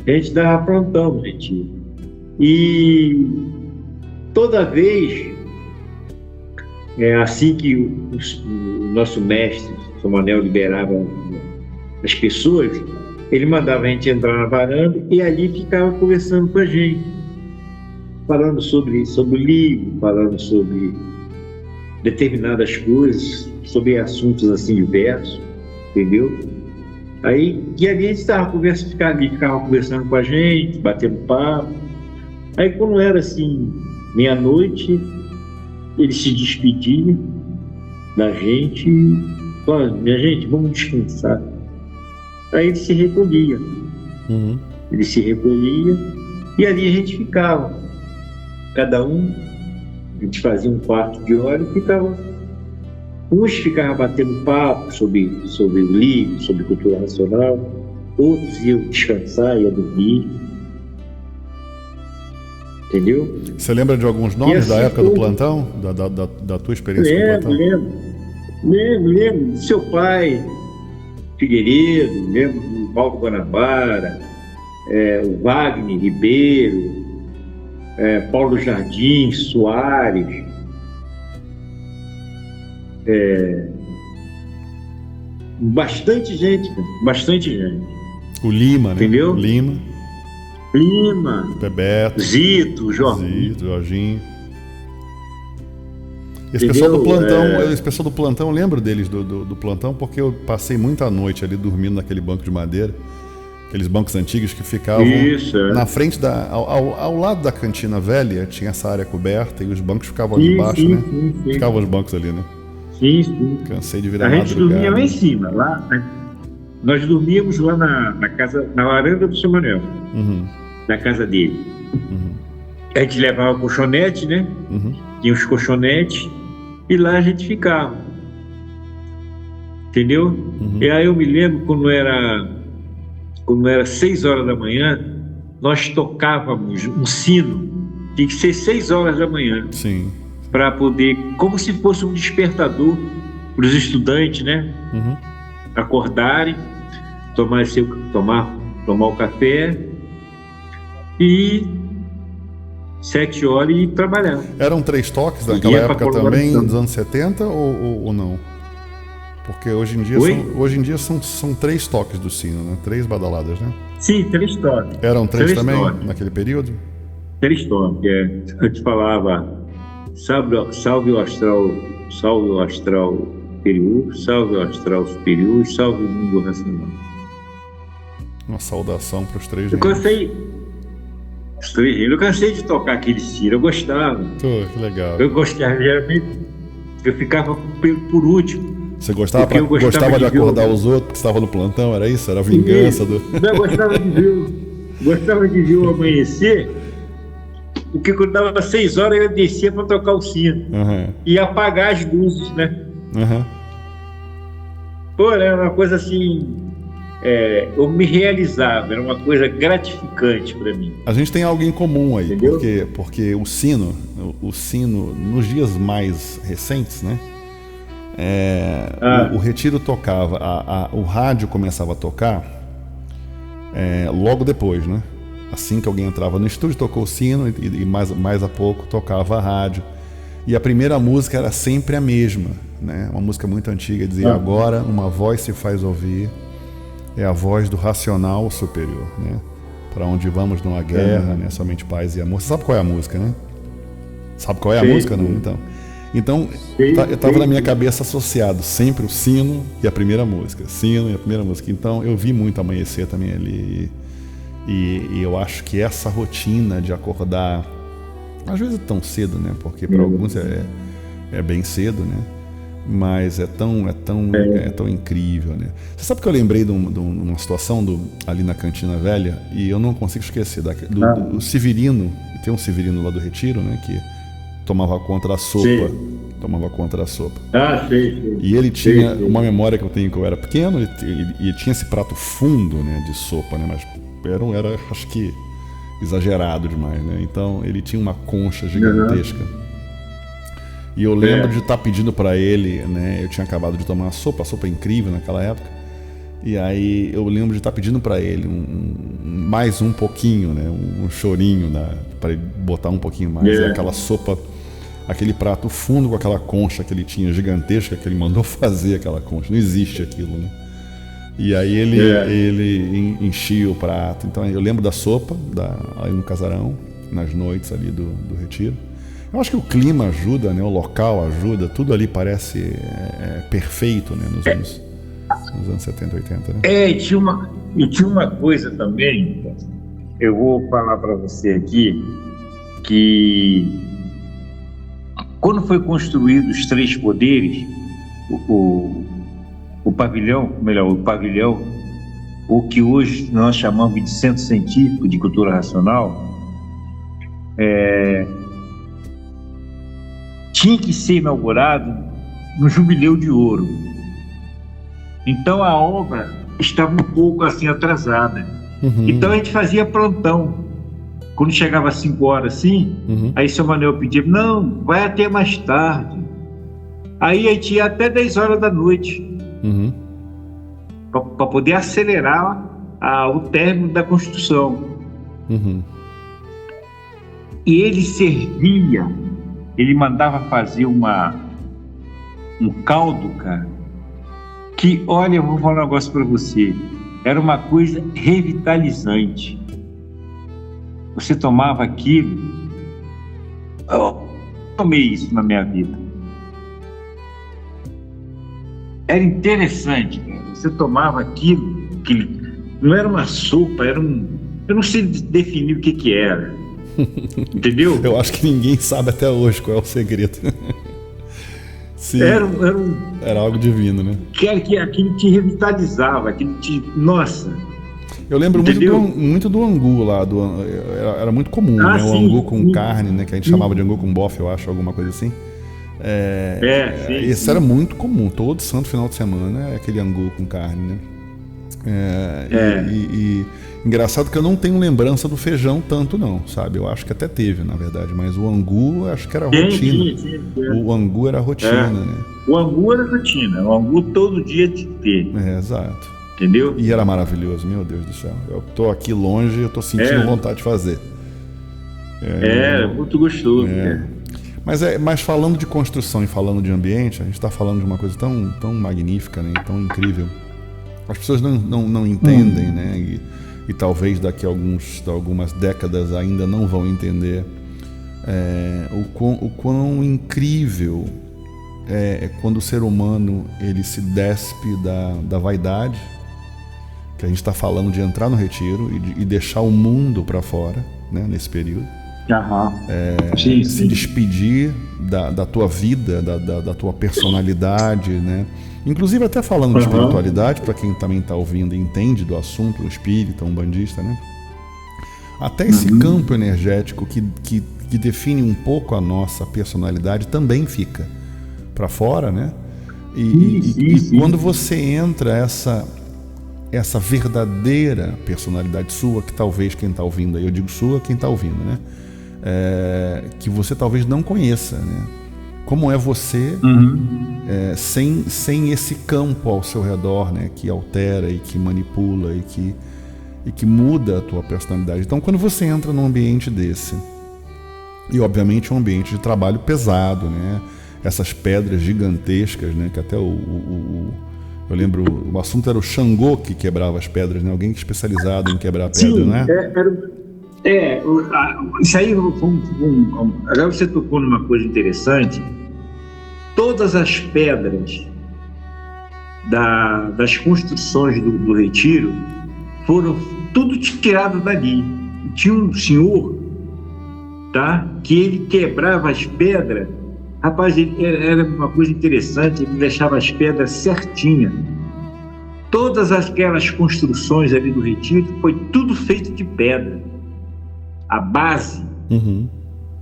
Speaker 2: A gente dava plantão no retiro. E toda vez, assim que o nosso mestre, São Manuel, liberava as pessoas, ele mandava a gente entrar na varanda e ali ficava conversando com a gente, falando sobre o livro, falando sobre determinadas coisas, sobre assuntos assim diversos, entendeu? Aí, e ali a gente ficava conversando com a gente, batendo papo. Aí quando era assim, meia-noite, ele se despedia da gente e falava: minha gente, vamos descansar. Aí ele se recolhia. Ele se recolhia e ali a gente ficava. Cada um, a gente fazia um quarto de hora e ficava. Uns ficavam batendo papo sobre o livro, sobre cultura nacional, outros iam descansar, iam dormir. Entendeu?
Speaker 1: Você lembra de alguns nomes da época do plantão? Da tua experiência com o plantão?
Speaker 2: Lembro. Seu pai, Figueiredo, lembro do Paulo Guanabara, o Wagner Ribeiro, Paulo Jardim, Soares. Bastante gente.
Speaker 1: O Lima, né?
Speaker 2: Entendeu?
Speaker 1: Lima,
Speaker 2: Bebeto,
Speaker 1: Zito, Jorginho. Esse pessoal do
Speaker 2: Entendeu?
Speaker 1: plantão, esse pessoal do plantão, eu lembro deles do plantão, porque eu passei muita noite ali dormindo naquele banco de madeira, aqueles bancos antigos que ficavam
Speaker 2: Isso,
Speaker 1: na frente ao lado da cantina velha, tinha essa área coberta e os bancos ficavam ali embaixo, né?
Speaker 2: Sim.
Speaker 1: Ficavam os bancos ali, né?
Speaker 2: Sim.
Speaker 1: Cansei de virar
Speaker 2: A gente dormia
Speaker 1: madrugada.
Speaker 2: lá em cima, lá, né? Nós dormíamos lá na casa, na varanda do seu Manuel,
Speaker 1: Uhum,
Speaker 2: na casa dele.
Speaker 1: uhum,
Speaker 2: A gente levava colchonete, né?
Speaker 1: uhum,
Speaker 2: Tinha os colchonetes e lá a gente ficava. Entendeu?
Speaker 1: uhum.
Speaker 2: E aí eu me lembro quando era 6 horas da manhã, nós tocávamos um sino. Tinha que ser 6 horas da manhã
Speaker 1: Sim.
Speaker 2: para poder, como se fosse um despertador para os estudantes, né?
Speaker 1: Uhum.
Speaker 2: Acordarem, tomar o café e 7 horas e ir trabalhar.
Speaker 1: Eram 3 toques naquela
Speaker 2: Ia pra
Speaker 1: época também,
Speaker 2: colaboração.
Speaker 1: nos anos 70 ou não? Porque hoje em dia são 3 toques do sino, né? 3 badaladas, né?
Speaker 2: Sim, 3 toques.
Speaker 1: Eram 3 também
Speaker 2: toques.
Speaker 1: naquele período?
Speaker 2: 3 toques, Eu te falava, salve o astral superior, salve o astral superior, salve o mundo racional.
Speaker 1: Uma saudação para os 3
Speaker 2: Eu
Speaker 1: reinos.
Speaker 2: cansei de tocar aquele sino, eu gostava.
Speaker 1: Pô, que legal.
Speaker 2: Eu gostava, geralmente, eu ficava por último.
Speaker 1: Você gostava,
Speaker 2: Porque eu
Speaker 1: gostava de
Speaker 2: ver
Speaker 1: acordar os outros porque estava no plantão, era isso? Era a vingança do...
Speaker 2: Não, eu gostava de ver o amanhecer, porque quando dava 6 horas eu descia para tocar o sino
Speaker 1: Uhum,
Speaker 2: e apagar as luzes, né?
Speaker 1: uhum.
Speaker 2: Pô, era uma coisa assim, eu me realizava, era uma coisa gratificante para mim.
Speaker 1: A gente tem algo em comum aí,
Speaker 2: Entendeu?
Speaker 1: porque o sino, nos dias mais recentes, né? O retiro tocava, o rádio começava a tocar logo depois, né? Assim que alguém entrava no estúdio, tocou o sino e mais a pouco tocava a rádio. E a primeira música era sempre a mesma, né? Uma música muito antiga, dizia: agora uma voz se faz ouvir, é a voz do racional superior, né? Para onde vamos numa guerra, né? Somente paz e amor. Você sabe qual é a música, né? Sabe qual é a música, não? Então, eu estava na minha cabeça associado sempre o sino e a primeira música. Sino e a primeira música. Então, eu vi muito amanhecer também ali. E eu acho que essa rotina de acordar, às vezes tão cedo, né? Porque para alguns é bem cedo, né? Mas é tão incrível, né? Você sabe que eu lembrei de uma situação ali na Cantina Velha e eu não consigo esquecer do Severino. Tem um Severino lá do Retiro, né? Que tomava conta da sopa.
Speaker 2: Sim.
Speaker 1: Tomava conta da sopa.
Speaker 2: Sei.
Speaker 1: E ele tinha uma memória que eu tenho que eu era pequeno, e tinha esse prato fundo, né, de sopa, né? Mas era acho que exagerado demais, né? Então ele tinha uma concha gigantesca. E eu lembro de estar pedindo para ele, né? Eu tinha acabado de tomar a sopa incrível naquela época. E aí eu lembro de estar pedindo para ele mais um pouquinho, né? Um chorinho, para ele botar um pouquinho mais. E aquela sopa, aquele prato fundo com aquela concha que ele tinha gigantesca, que ele mandou fazer aquela concha. Não existe aquilo, né? E aí ele enchia o prato. Então eu lembro da sopa aí no casarão, nas noites ali do retiro. Eu acho que o clima ajuda, né? O local ajuda. Tudo ali parece perfeito, né? Nos anos 70, 80, né?
Speaker 2: E tinha uma coisa também, eu vou falar para você aqui, que quando foi construído os 3 poderes, o pavilhão, o que hoje nós chamamos de Centro Científico de Cultura Racional, tinha que ser inaugurado no Jubileu de Ouro. Então a obra estava um pouco assim atrasada.
Speaker 1: Uhum.
Speaker 2: Então a gente fazia plantão. Quando chegava às 5 horas assim, aí seu Manuel pedia: não, vai até mais tarde. Aí a gente ia até 10 horas da noite, para poder acelerar o término da construção. E ele servia, ele mandava fazer um caldo, cara, que, olha, eu vou falar um negócio para você, era uma coisa revitalizante. Você tomava aquilo, eu tomei isso na minha vida. era interessante, cara. Você tomava aquilo, que não era uma sopa, era um... Eu não sei definir o que era. Entendeu?
Speaker 1: Eu acho que ninguém sabe até hoje qual é o segredo. Sim, era algo divino, né?
Speaker 2: Aquilo te revitalizava, aquilo te... Nossa!
Speaker 1: Eu lembro muito do angu lá. Era muito comum, né? O angu com carne, né? Que a gente chamava de angu com bofe, eu acho, alguma coisa assim.
Speaker 2: Sim.
Speaker 1: Esse era muito comum, todo santo final de semana, aquele angu com carne, né? Engraçado que eu não tenho lembrança do feijão tanto não, sabe? Eu acho que até teve, na verdade, mas o angu acho que era rotina. O angu era rotina, né?
Speaker 2: O angu era rotina, o angu todo dia de ter.
Speaker 1: Exato.
Speaker 2: Entendeu?
Speaker 1: E era maravilhoso, meu Deus do céu. Eu tô aqui longe e eu tô sentindo vontade de fazer.
Speaker 2: Muito gostoso.
Speaker 1: Mas falando de construção e falando de ambiente, a gente está falando de uma coisa tão magnífica, né? Tão incrível. As pessoas não entendem, né? E talvez daqui a algumas décadas ainda não vão entender o quão incrível é quando o ser humano ele se despe da vaidade, que a gente está falando de entrar no retiro e deixar o mundo para fora, né? Nesse período. Se despedir da tua vida, da tua personalidade, né? Inclusive até falando de espiritualidade, para quem também está ouvindo e entende do assunto, o espírita, umbandista, né? Até esse campo energético que define um pouco a nossa personalidade também fica para fora, né? E quando você entra essa verdadeira personalidade sua, que talvez quem está ouvindo aí, eu digo sua, quem está ouvindo, né? Que você talvez não conheça, né? Como é você sem esse campo ao seu redor, né? Que altera e que manipula e que muda a tua personalidade. Então, quando você entra num ambiente desse, e obviamente um ambiente de trabalho pesado, né? Essas pedras gigantescas, né? Que até eu lembro, o assunto era o Xangô que quebrava as pedras, né? Alguém especializado em quebrar pedra, né?
Speaker 2: Isso aí, agora você tocou numa coisa interessante. Todas as pedras das construções do retiro foram tudo tirado dali. Tinha um senhor, tá, que ele quebrava as pedras. Rapaz, era uma coisa interessante, ele deixava as pedras certinhas. Todas aquelas construções ali do retiro foi tudo feito de pedra. A base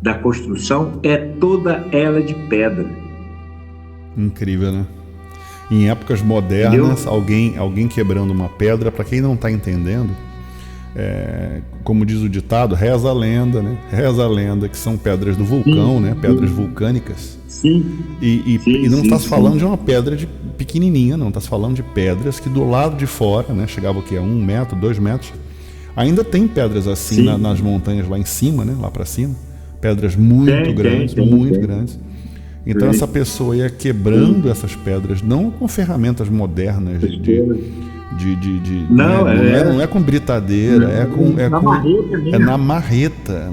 Speaker 2: da construção é toda ela de pedra.
Speaker 1: Incrível, né? Em épocas modernas, alguém quebrando uma pedra, para quem não está entendendo, como diz o ditado, reza a lenda, né? Reza a lenda que são pedras do vulcão, né? Pedras vulcânicas. E não está se falando de uma pedra pequenininha, não. Está se falando de pedras que do lado de fora, né? Chegava o quê? A 1 metro, 2 metros. Ainda tem pedras assim nas montanhas lá em cima, né? Lá para cima. Pedras muito grandes. Então essa pessoa ia quebrando essas pedras, não com ferramentas modernas não é com britadeira, é na marreta,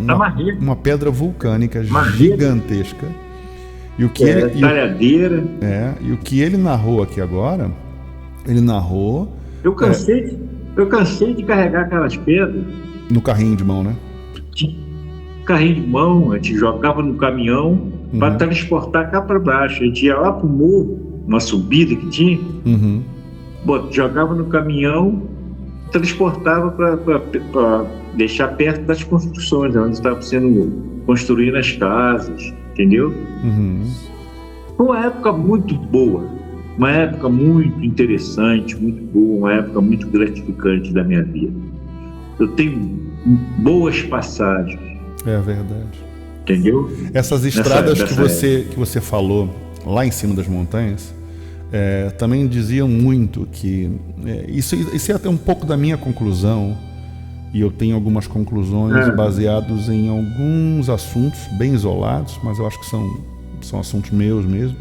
Speaker 1: uma pedra vulcânica gigantesca. E o que
Speaker 2: talhadeira.
Speaker 1: E o que ele narrou aqui agora, ele narrou.
Speaker 2: Eu cansei de carregar aquelas pedras
Speaker 1: no carrinho de mão, né?
Speaker 2: Carrinho de mão, a gente jogava no caminhão para transportar cá para baixo. A gente ia lá pro morro, uma subida que tinha, jogava no caminhão, transportava para deixar perto das construções, onde estavam sendo construídas as casas, entendeu? Foi uma época muito boa, uma época muito interessante, muito boa, uma época muito gratificante da minha vida. Eu tenho boas passagens.
Speaker 1: É verdade.
Speaker 2: Entendeu?
Speaker 1: Essas estradas que você falou lá em cima das montanhas também diziam muito que isso é até um pouco da minha conclusão, e eu tenho algumas conclusões baseadas em alguns assuntos bem isolados, mas eu acho que são assuntos meus mesmo,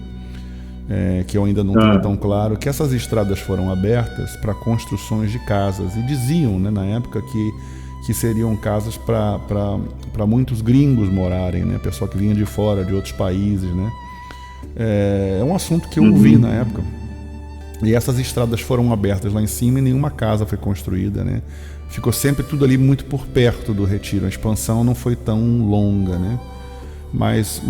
Speaker 1: que eu ainda não tenho tão claro, que essas estradas foram abertas para construções de casas, e diziam, né, na época que seriam casas para muitos gringos morarem, né? Pessoal que vinha de fora, de outros países, né? É um assunto que eu ouvi na época. E essas estradas foram abertas lá em cima e nenhuma casa foi construída, né? Ficou sempre tudo ali muito por perto do retiro. A expansão não foi tão longa, né? Mas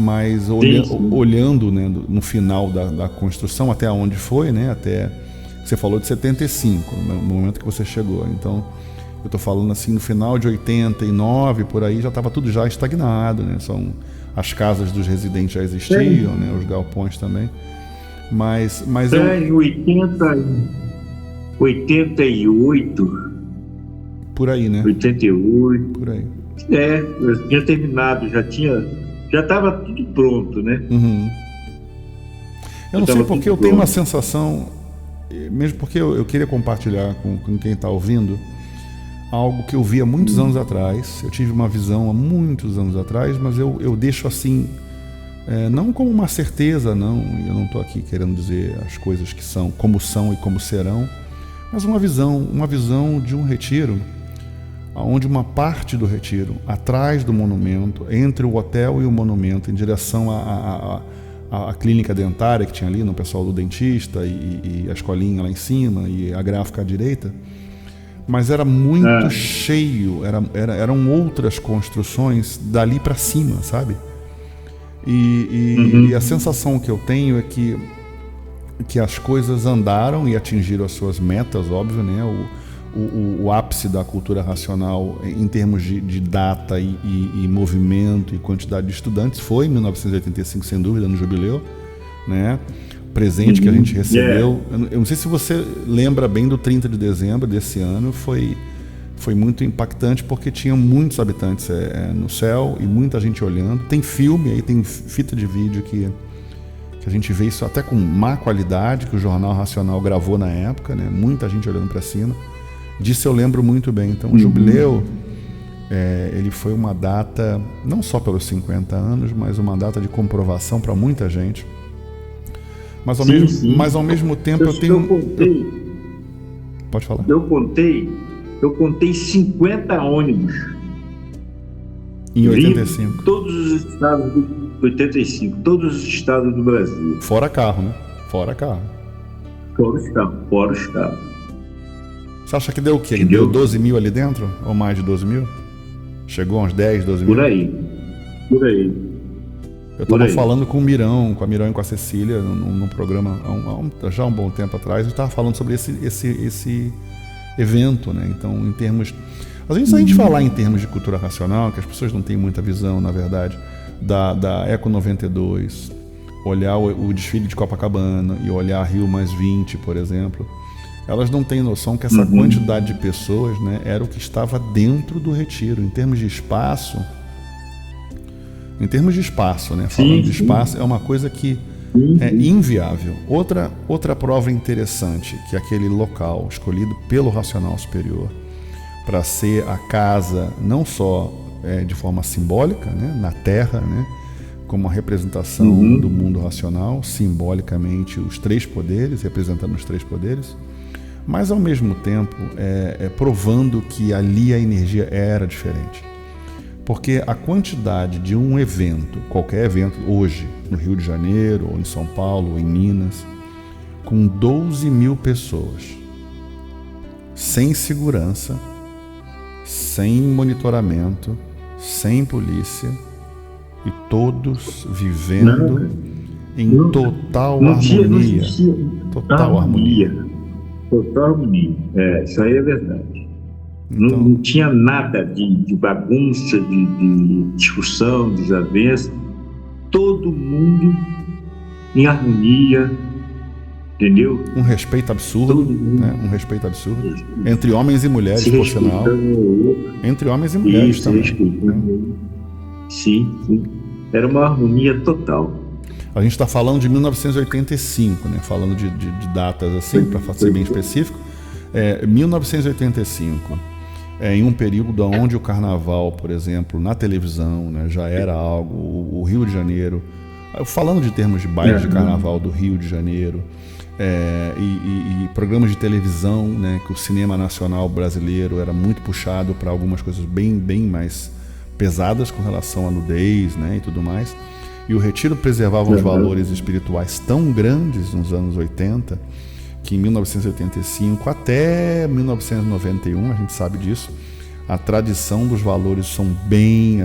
Speaker 1: olhando, né, no final da construção, até onde foi, né? Até, você falou de 75, no momento que você chegou. Então, eu estou falando assim, no final de 89, por aí, já estava tudo já estagnado, né? As casas dos residentes já existiam, né? Os galpões também. Mas
Speaker 2: em 88.
Speaker 1: Por aí, né?
Speaker 2: 88.
Speaker 1: Por aí.
Speaker 2: Eu tinha terminado, já estava tudo pronto, né?
Speaker 1: Uhum. Eu não sei porque eu tenho uma sensação, mesmo porque eu queria compartilhar com quem está ouvindo, algo que eu vi há muitos anos atrás. Eu tive uma visão há muitos anos atrás, mas eu deixo assim, não como uma certeza, não. Eu não estou aqui querendo dizer as coisas que são e como serão, mas uma visão de um retiro, onde uma parte do retiro, atrás do monumento, entre o hotel e o monumento, em direção à clínica dentária que tinha ali, no pessoal do dentista e a escolinha lá em cima e a gráfica à direita, mas era muito cheio, eram outras construções dali para cima, sabe? E a sensação que eu tenho é que as coisas andaram e atingiram as suas metas, óbvio, né? O ápice da cultura racional em termos de data e movimento e quantidade de estudantes foi em 1985, sem dúvida, no jubileu, né? Presente que a gente recebeu. Eu não sei se você lembra bem do 30 de dezembro desse ano, foi muito impactante porque tinha muitos habitantes no céu e muita gente olhando. Tem filme aí, tem fita de vídeo que a gente vê isso até com má qualidade, que o Jornal Racional gravou na época, né? Muita gente olhando para cima. Disso eu lembro muito bem. Então o jubileu, ele foi uma data, não só pelos 50 anos, mas uma data de comprovação para muita gente. Mas ao mesmo tempo eu tenho... Pode falar.
Speaker 2: Eu contei 50 ônibus.
Speaker 1: Em 85.
Speaker 2: Todos os estados do 85, todos os estados do Brasil.
Speaker 1: Fora carro, né? Fora carro.
Speaker 2: Fora os carros.
Speaker 1: Você acha que deu o quê? Deu 12 mil ali dentro? Ou mais de 12 mil? Chegou a uns 10, 12 mil?
Speaker 2: Por aí.
Speaker 1: Eu estava falando com a Mirão e com a Cecília num programa já há um bom tempo atrás. Eu estava falando sobre esse evento, né? Então, em termos... Se a gente falar em termos de cultura racional, que as pessoas não têm muita visão, na verdade, da Eco 92, olhar o desfile de Copacabana e olhar Rio+20, por exemplo, elas não têm noção que essa quantidade de pessoas, né, era o que estava dentro do retiro. Em termos de espaço, né, falando de espaço, é uma coisa que é inviável. Outra prova interessante, que é aquele local escolhido pelo Racional Superior para ser a casa, não só de forma simbólica, né, na Terra, né, como uma representação do mundo racional, simbolicamente os três poderes, representando os três poderes, mas ao mesmo tempo provando que ali a energia era diferente. Porque a quantidade de um evento, qualquer evento, hoje, no Rio de Janeiro, ou em São Paulo, ou em Minas, com 12 mil pessoas, sem segurança, sem monitoramento, sem polícia, e todos vivendo em total harmonia. Total harmonia.
Speaker 2: Total harmonia. Isso aí é verdade. Então, não tinha nada de bagunça, de discussão, desavença. Todo mundo em harmonia, entendeu?
Speaker 1: Um respeito absurdo, né? Um respeito absurdo. Entre homens e mulheres, por sinal. Entre homens e mulheres também. Né?
Speaker 2: Sim. Era uma harmonia total.
Speaker 1: A gente está falando de 1985, né? Falando de datas assim, para ser bem específico. 1985, em um período onde o carnaval, por exemplo, na televisão, né, já era algo, o Rio de Janeiro, falando de termos de baile de carnaval do Rio de Janeiro, e programas de televisão, né, que o cinema nacional brasileiro era muito puxado para algumas coisas bem mais pesadas com relação à nudez, né, e tudo mais. E o retiro preservava uns valores espirituais tão grandes nos anos 80 que em 1985 até 1991, a gente sabe disso, a tradição dos valores são bem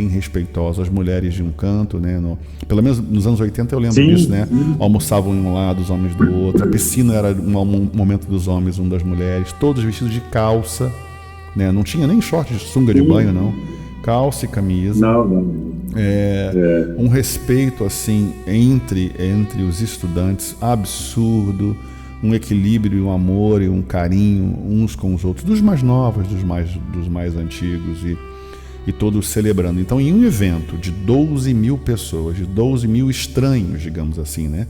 Speaker 1: respeitosos. As mulheres de um canto, né? Pelo menos nos anos 80 eu lembro disso, né? Almoçavam em um lado, os homens do outro. A piscina era um momento dos homens, um das mulheres. Todos vestidos de calça, né? Não tinha nem short de sunga de banho, não. Calça e camisa.
Speaker 2: Não.
Speaker 1: Um respeito assim entre os estudantes absurdo. Um equilíbrio, um amor e um carinho uns com os outros, dos mais novos, dos mais antigos, e todos celebrando. Então, em um evento de 12 mil pessoas, de 12 mil estranhos, digamos assim, né?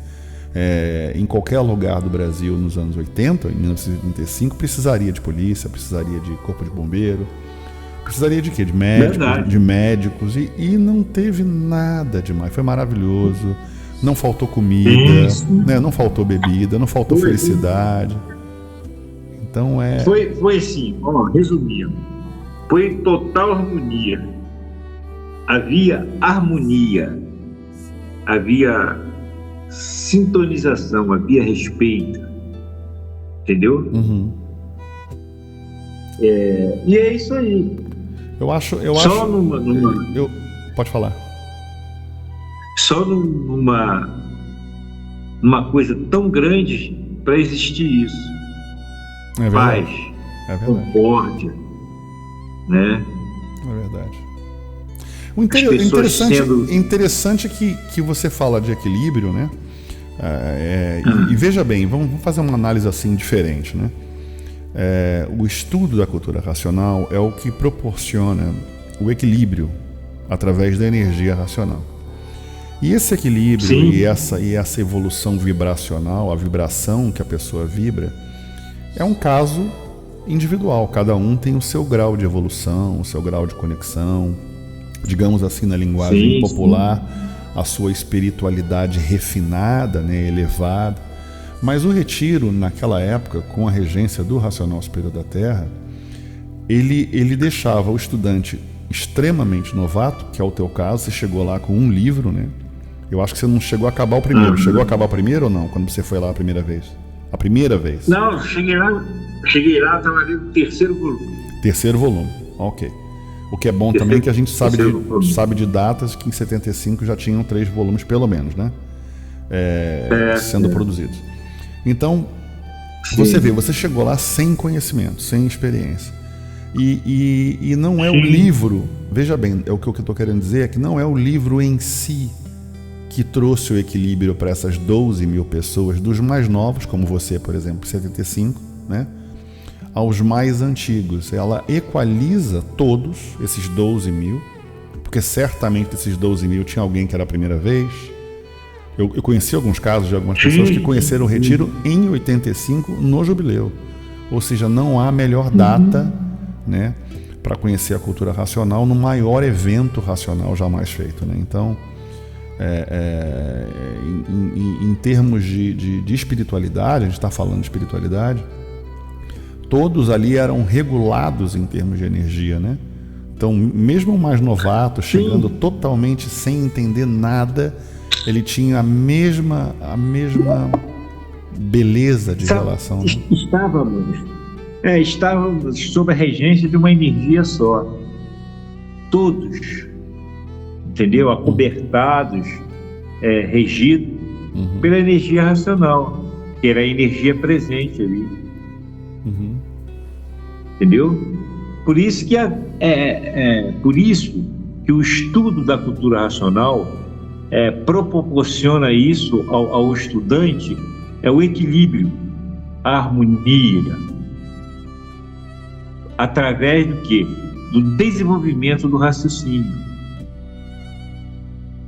Speaker 1: Em qualquer lugar do Brasil nos anos 80, em 1985, precisaria de polícia, precisaria de corpo de bombeiro, precisaria de quê? De médicos, e não teve nada demais, foi maravilhoso. Não faltou comida, né? Não faltou bebida, não faltou felicidade. Então
Speaker 2: Foi assim, resumindo. Foi em total harmonia. Havia harmonia, havia sintonização, havia respeito. Entendeu?
Speaker 1: Uhum.
Speaker 2: E é isso aí.
Speaker 1: Eu acho. Pode falar.
Speaker 2: Só numa coisa tão grande para existir isso.
Speaker 1: É
Speaker 2: paz, concórdia, né?
Speaker 1: É verdade. Interessante que você fala de equilíbrio, né? E veja bem, vamos fazer uma análise assim diferente, né? O estudo da cultura racional é o que proporciona o equilíbrio através da energia racional. E esse equilíbrio e essa evolução vibracional, a vibração que a pessoa vibra, é um caso individual. Cada um tem o seu grau de evolução, o seu grau de conexão, digamos assim na linguagem popular, a sua espiritualidade refinada, né, elevada. Mas o retiro, naquela época, com a regência do Racional Superior da Terra, ele deixava o estudante extremamente novato, que é o teu caso. Você chegou lá com um livro, né? Eu acho que você não chegou a acabar o primeiro. Chegou a acabar o primeiro ou não, quando você foi lá a primeira vez? A primeira vez?
Speaker 2: Não, cheguei lá, estava ali no terceiro volume.
Speaker 1: Terceiro volume, ok. O que é bom também que a gente sabe de datas que em 75 já tinham 3 volumes pelo menos, né? Sendo produzidos. Então, você vê, você chegou lá sem conhecimento, sem experiência. E não é o livro, veja bem, o que eu estou querendo dizer é que não é o livro em si que trouxe o equilíbrio para essas 12 mil pessoas, dos mais novos, como você, por exemplo, 75, né, aos mais antigos. Ela equaliza todos esses 12 mil, porque certamente desses 12 mil tinha alguém que era a primeira vez. Eu conheci alguns casos de algumas pessoas que conheceram o retiro em 85 no jubileu. Ou seja, não há melhor data, né, para conhecer a cultura racional no maior evento racional jamais feito, né? Então, em termos de espiritualidade, a gente está falando de espiritualidade, todos ali eram regulados em termos de energia, né? Então, mesmo o mais novato, chegando totalmente sem entender nada, ele tinha a mesma beleza de relação. Né?
Speaker 2: Estávamos sob a regência de uma energia só. Todos, entendeu? Acobertados, regidos pela energia racional, que era a energia presente ali. Entendeu? Por isso que o estudo da cultura racional proporciona isso ao estudante, o equilíbrio, a harmonia, através do quê? Do desenvolvimento do raciocínio.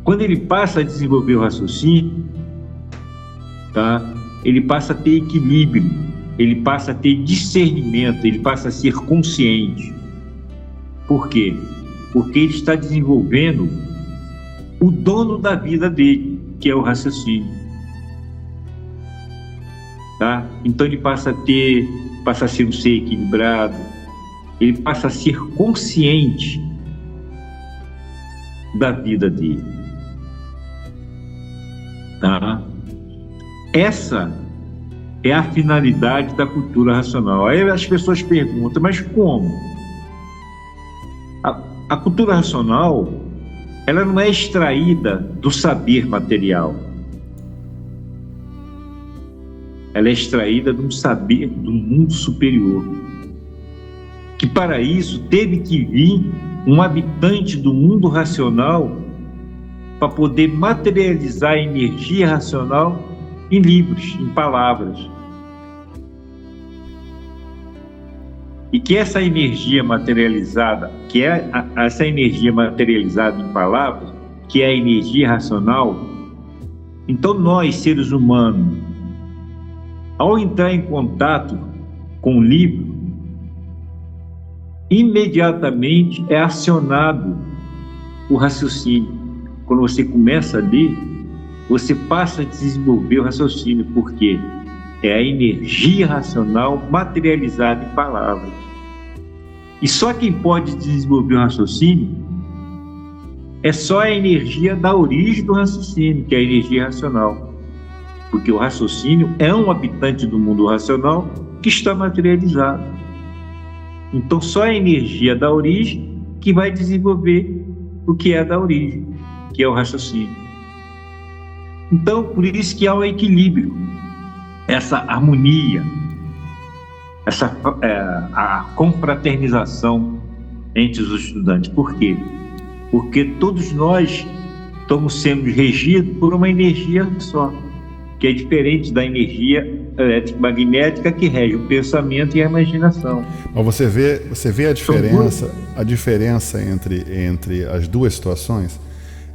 Speaker 2: Quando ele passa a desenvolver o raciocínio, tá? Ele passa a ter equilíbrio, ele passa a ter discernimento, ele passa a ser consciente. Por quê? Porque ele está desenvolvendo o dono da vida dele, que é o raciocínio. Tá? Então ele passa a ser um ser equilibrado, ele passa a ser consciente da vida dele. Tá? Essa é a finalidade da cultura racional. Aí as pessoas perguntam, mas como? A cultura racional, ela não é extraída do saber material. Ela é extraída de um saber do mundo superior. Que para isso teve que vir um habitante do mundo racional para poder materializar a energia racional em livros, em palavras. E que essa energia materializada, essa energia materializada em palavras, que é a energia racional, então nós, seres humanos, ao entrar em contato com o livro, imediatamente é acionado o raciocínio. Quando você começa a ler, você passa a desenvolver o raciocínio, porque é a energia racional materializada em palavras. E só quem pode desenvolver o raciocínio é só a energia da origem do raciocínio, que é a energia racional. Porque o raciocínio é um habitante do mundo racional que está materializado. Então, só a energia da origem que vai desenvolver o que é da origem, que é o raciocínio. Então, por isso que há um equilíbrio, essa harmonia, a confraternização entre os estudantes. Por quê? Porque todos nós estamos sendo regidos por uma energia só, que é diferente da energia elétrica magnética que rege o pensamento e a imaginação.
Speaker 1: Mas você vê a diferença entre as duas situações,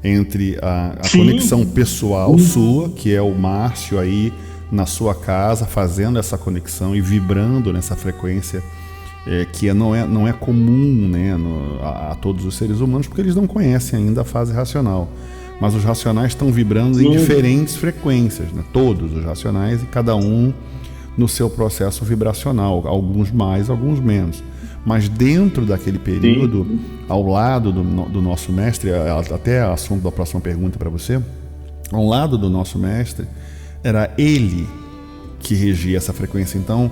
Speaker 1: entre a conexão pessoal sua, que é o Márcio aí na sua casa fazendo essa conexão e vibrando nessa frequência que não é comum, né, a todos os seres humanos, porque eles não conhecem ainda a fase racional. Mas os racionais estão vibrando em diferentes frequências, né? Todos os racionais, e cada um no seu processo vibracional, alguns mais, alguns menos. Mas dentro daquele período, ao lado do nosso mestre, até assunto da próxima pergunta para você, ao lado do nosso mestre, era ele que regia essa frequência. Então,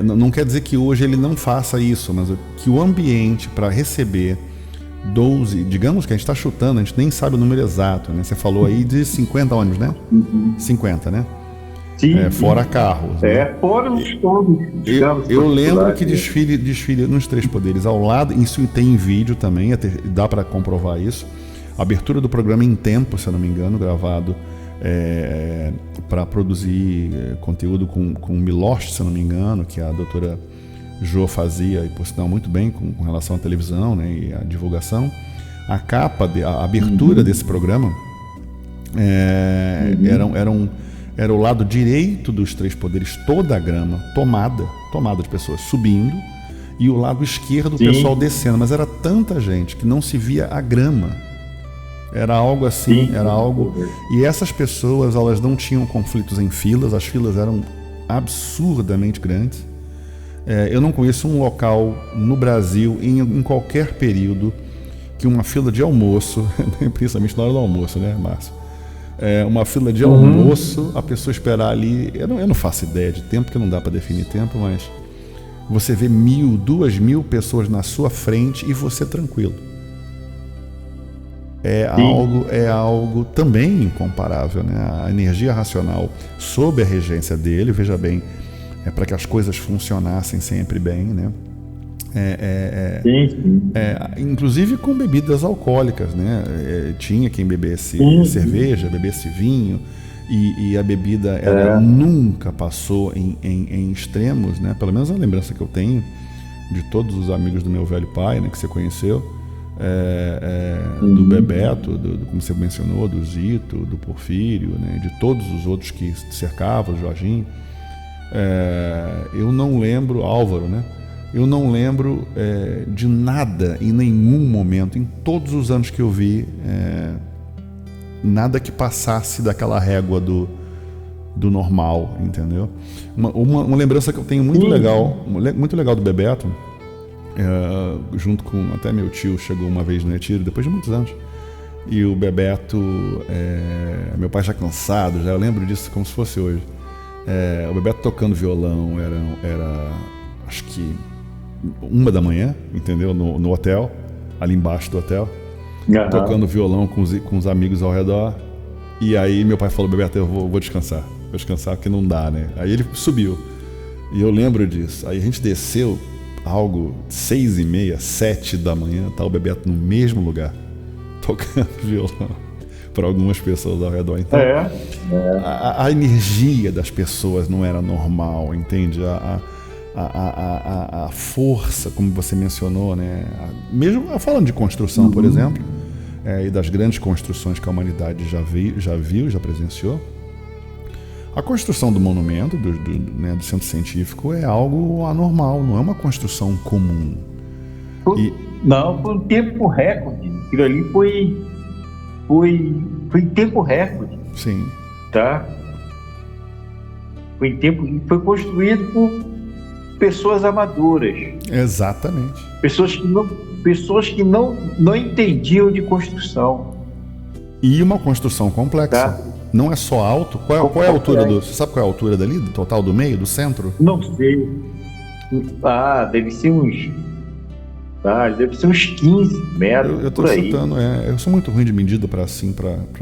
Speaker 1: não quer dizer que hoje ele não faça isso, mas que o ambiente para receber 12, digamos que a gente está chutando, a gente nem sabe o número exato, né? Você falou aí de 50 ônibus, né? 50, né?
Speaker 2: Sim.
Speaker 1: Fora carros. Né?
Speaker 2: Fora os todos.
Speaker 1: Eu lembro que desfile nos Três Poderes ao lado, isso tem em vídeo também, dá para comprovar isso. A abertura do programa em tempo, se eu não me engano, gravado para produzir conteúdo com o Milost, se eu não me engano, que a doutora Jo fazia, e por sinal muito bem com relação à televisão, né, e à divulgação. A capa, a abertura desse programa era o lado direito dos Três Poderes, toda a grama tomada de pessoas subindo, e o lado esquerdo o pessoal descendo, mas era tanta gente que não se via a grama. Era algo assim, e essas pessoas, elas não tinham conflitos em filas, as filas eram absurdamente grandes. Eu não conheço um local no Brasil, em qualquer período, que uma fila de almoço, principalmente na hora do almoço, né, Márcio? Uma fila de almoço, a pessoa esperar ali, eu não faço ideia de tempo, porque não dá para definir tempo, mas você vê 1.000, 2.000 pessoas na sua frente e você tranquilo. É algo também incomparável, né? A energia racional sob a regência dele, veja bem, para que as coisas funcionassem sempre bem, né? Inclusive com bebidas alcoólicas, né? Tinha quem bebesse cerveja, bebesse vinho, e a bebida nunca passou em extremos, né? Pelo menos a lembrança que eu tenho de todos os amigos do meu velho pai, né, que você conheceu, do Bebeto, como você mencionou, do Zito, do Porfírio, né, de todos os outros que cercavam, o Jorginho. Eu não lembro, Álvaro, né? Eu não lembro de nada em nenhum momento, em todos os anos que eu vi, nada que passasse daquela régua do normal, entendeu? Uma lembrança que eu tenho muito legal do Bebeto, junto com até meu tio, chegou uma vez no retiro, depois de muitos anos, e o Bebeto, meu pai já cansado, já eu lembro disso como se fosse hoje. O Bebeto tocando violão era acho que 1 da manhã, entendeu? No hotel, ali embaixo do hotel. Tocando violão com os amigos ao redor. E aí meu pai falou: Bebeto, eu vou descansar. Vou descansar porque não dá, né? Aí ele subiu. E eu lembro disso. Aí a gente desceu algo 6h30, 7 da manhã, tá o Bebeto no mesmo lugar, tocando violão para algumas pessoas ao redor. Então, a energia das pessoas não era normal, entende? A força, como você mencionou, né? Mesmo falando de construção, por exemplo, e das grandes construções que a humanidade já viu, já presenciou, a construção do monumento, do centro científico, é algo anormal, não é uma construção comum.
Speaker 2: Não, foi um tempo recorde. Aquilo ali foi em tempo recorde.
Speaker 1: Sim.
Speaker 2: Tá? Foi construído por pessoas amadoras.
Speaker 1: Exatamente.
Speaker 2: Pessoas que não entendiam de construção.
Speaker 1: E uma construção complexa.
Speaker 2: Tá?
Speaker 1: Não é só alto. Qual é a altura você sabe qual é a altura dali, do total do meio, do centro?
Speaker 2: Não sei. Deve ser uns 15 metros.
Speaker 1: Eu tô
Speaker 2: por aí.
Speaker 1: chutando, eu sou muito ruim de medida para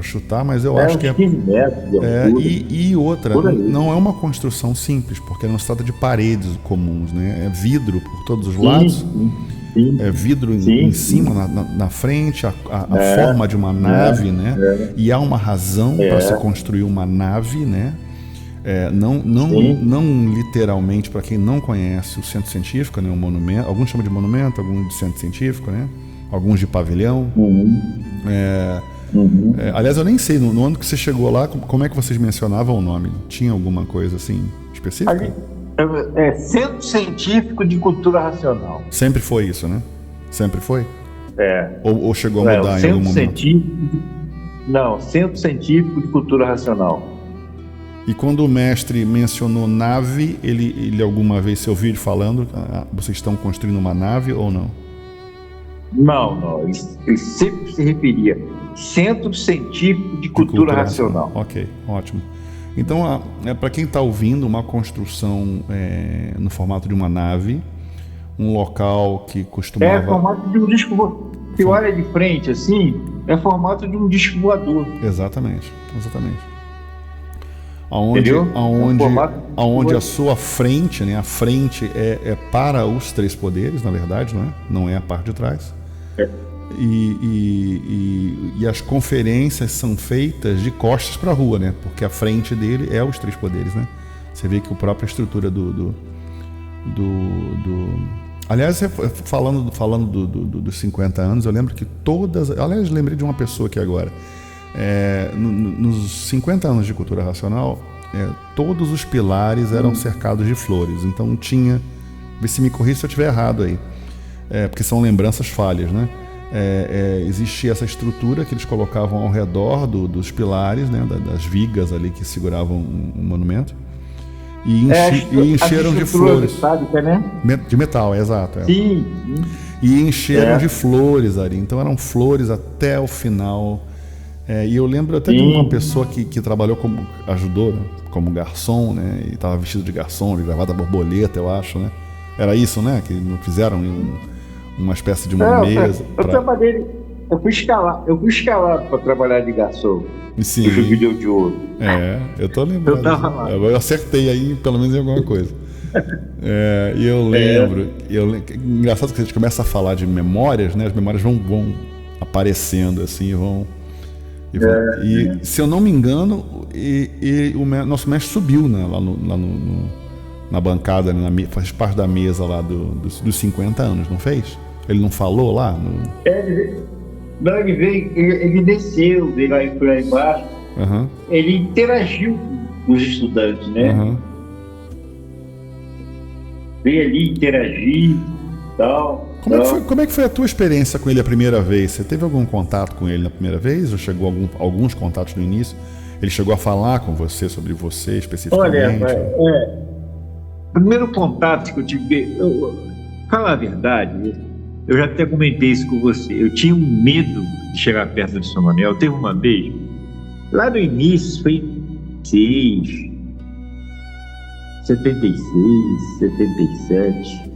Speaker 1: chutar, mas eu acho que é
Speaker 2: 15 metros de altura.
Speaker 1: E outra, não é uma construção simples, porque não se trata de paredes comuns, né? É vidro por todos os lados.
Speaker 2: Sim.
Speaker 1: É vidro em cima, na frente, a forma de uma nave, né? E há uma razão para se construir uma nave, né? Não literalmente, para quem não conhece o centro científico, né? Um monumento, alguns chamam de monumento, alguns de centro científico, né? Alguns de pavilhão. Aliás, eu nem sei, no ano que você chegou lá, como é que vocês mencionavam o nome? Tinha alguma coisa assim específica?
Speaker 2: Centro Científico de Cultura Racional.
Speaker 1: Sempre foi isso, né? Sempre foi? Ou chegou a mudar em algum momento?
Speaker 2: Centro Científico de Cultura Racional.
Speaker 1: E quando o mestre mencionou nave, ele alguma vez se ouviu falando, vocês estão construindo uma nave ou não?
Speaker 2: Não. Ele sempre se referia Centro Científico de Cultura Racional.
Speaker 1: Ok, ótimo. Então, para quem está ouvindo, uma construção no formato de uma nave, um local que costumava...
Speaker 2: É formato de um disco voador. Se olha de frente assim, é formato de um disco voador.
Speaker 1: Exatamente.
Speaker 2: Entendeu?
Speaker 1: Aonde a sua frente, né? A frente é para os 3 poderes, na verdade, não é? Não é a parte de trás. E as conferências são feitas de costas para a rua, né? Porque a frente dele é os 3 poderes, né? Você vê que a própria estrutura Aliás, falando dos 50 anos, eu lembro que aliás, lembrei de uma pessoa aqui agora. Nos 50 anos de cultura racional, todos os pilares eram cercados de flores. Então tinha... Vê se me corrija se eu estiver errado aí. Porque são lembranças falhas, né? Existia essa estrutura que eles colocavam ao redor dos pilares, né, das vigas ali que seguravam o monumento, e encheram de flores.
Speaker 2: Metálica, né?
Speaker 1: De metal, exato.
Speaker 2: Sim.
Speaker 1: E encheram de flores ali. Então eram flores até o final. E eu lembro até de uma pessoa que trabalhou ajudou, né, como garçom, né? E estava vestido de garçom, de gravata borboleta, eu acho, né? Era isso, né? Que não fizeram uma espécie de uma mesa.
Speaker 2: Eu fui escalar para trabalhar de garçom.
Speaker 1: Sim.
Speaker 2: No Jubileu de Ouro.
Speaker 1: Eu tô lembrando.
Speaker 2: Eu tava lá.
Speaker 1: Eu acertei aí, pelo menos em alguma coisa. E eu lembro. Engraçado que a gente começa a falar de memórias, né? As memórias vão aparecendo assim, e se eu não me engano, o nosso mestre subiu, né, lá na bancada, né, faz parte da mesa lá dos 50 anos, não fez? Ele não falou lá?
Speaker 2: Ele desceu, veio lá embaixo, ele interagiu com os estudantes, né? Veio ali interagir e tal.
Speaker 1: Como é que foi a tua experiência com ele a primeira vez? Você teve algum contato com ele na primeira vez? Ou chegou alguns contatos no início? Ele chegou a falar com você sobre você especificamente?
Speaker 2: Olha, primeiro contato que eu tive, falar a verdade, eu já até comentei isso com você. Eu tinha um medo de chegar perto de São Manuel. Teve uma vez, lá no início, foi 6, 76, 77.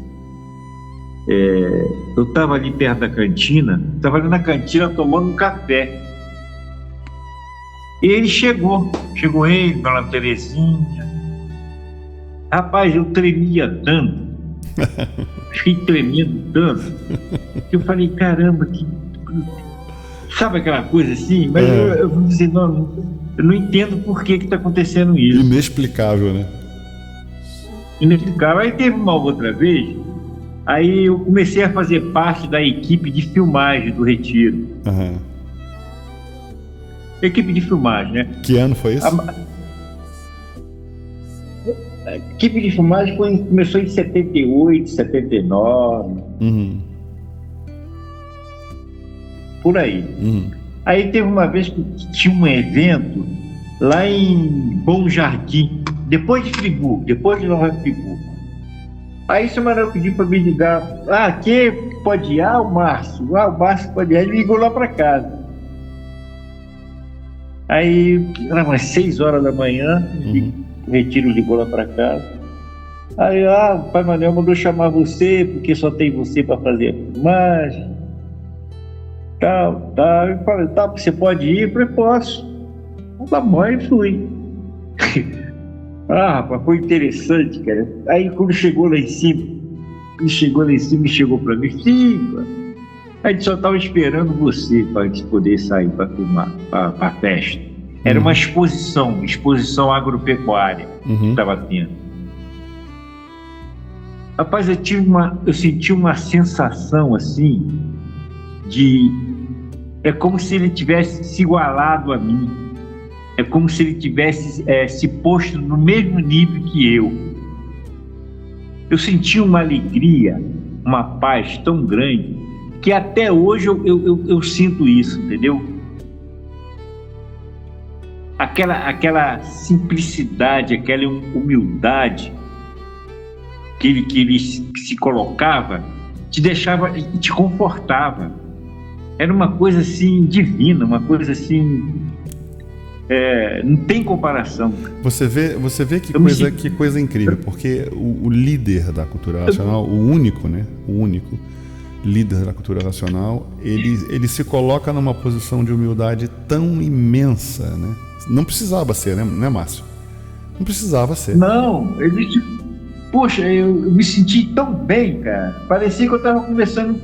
Speaker 2: Eu estava ali perto da cantina, estava ali na cantina tomando um café. E ele chegou ele, Dona Terezinha. Rapaz, eu tremia tanto, fiquei tremendo tanto, que eu falei, caramba, sabe aquela coisa assim? Mas eu vou dizer, não, eu não entendo por que está acontecendo isso.
Speaker 1: Inexplicável, né?
Speaker 2: Inexplicável. Aí teve uma outra vez, aí eu comecei a fazer parte da equipe de filmagem do Retiro. Equipe de filmagem, né?
Speaker 1: Que ano foi isso?
Speaker 2: A equipe de filmagem começou em 78, 79. Por aí. Aí teve uma vez que tinha um evento lá em Bom Jardim, depois de Friburgo, depois de Nova Friburgo. Aí o seu Manuel pediu para me ligar. Quem pode ir? O Márcio. O Márcio pode ir. Ele ligou lá para casa. Aí, era umas 6 horas da manhã, o Retiro ligou lá para casa. Aí, o pai Manuel mandou chamar você, porque só tem você para fazer a filmagem. Tal. Eu falei, você pode ir? Eu falei, posso. Tá bom, aí fui. Rapaz, foi interessante, cara. Aí quando chegou lá em cima, e chegou para mim, filho, a gente só estava esperando você para a gente poder sair para filmar, para a festa. Era uma exposição agropecuária que estava tendo. Rapaz, eu senti uma sensação assim é como se ele tivesse se igualado a mim. É como se ele tivesse se posto no mesmo nível que eu. Eu senti uma alegria, uma paz tão grande, que até hoje eu sinto isso, entendeu? Aquela simplicidade, aquela humildade que ele se colocava, te deixava e te confortava. Era uma coisa assim divina, uma coisa assim, não tem comparação.
Speaker 1: Você vê que coisa incrível, porque o líder da cultura racional, o único líder da cultura racional, ele se coloca numa posição de humildade tão imensa, né? Não precisava ser, né, Márcio? Não precisava ser.
Speaker 2: Não, poxa, eu me senti tão bem, cara. Parecia que eu estava conversando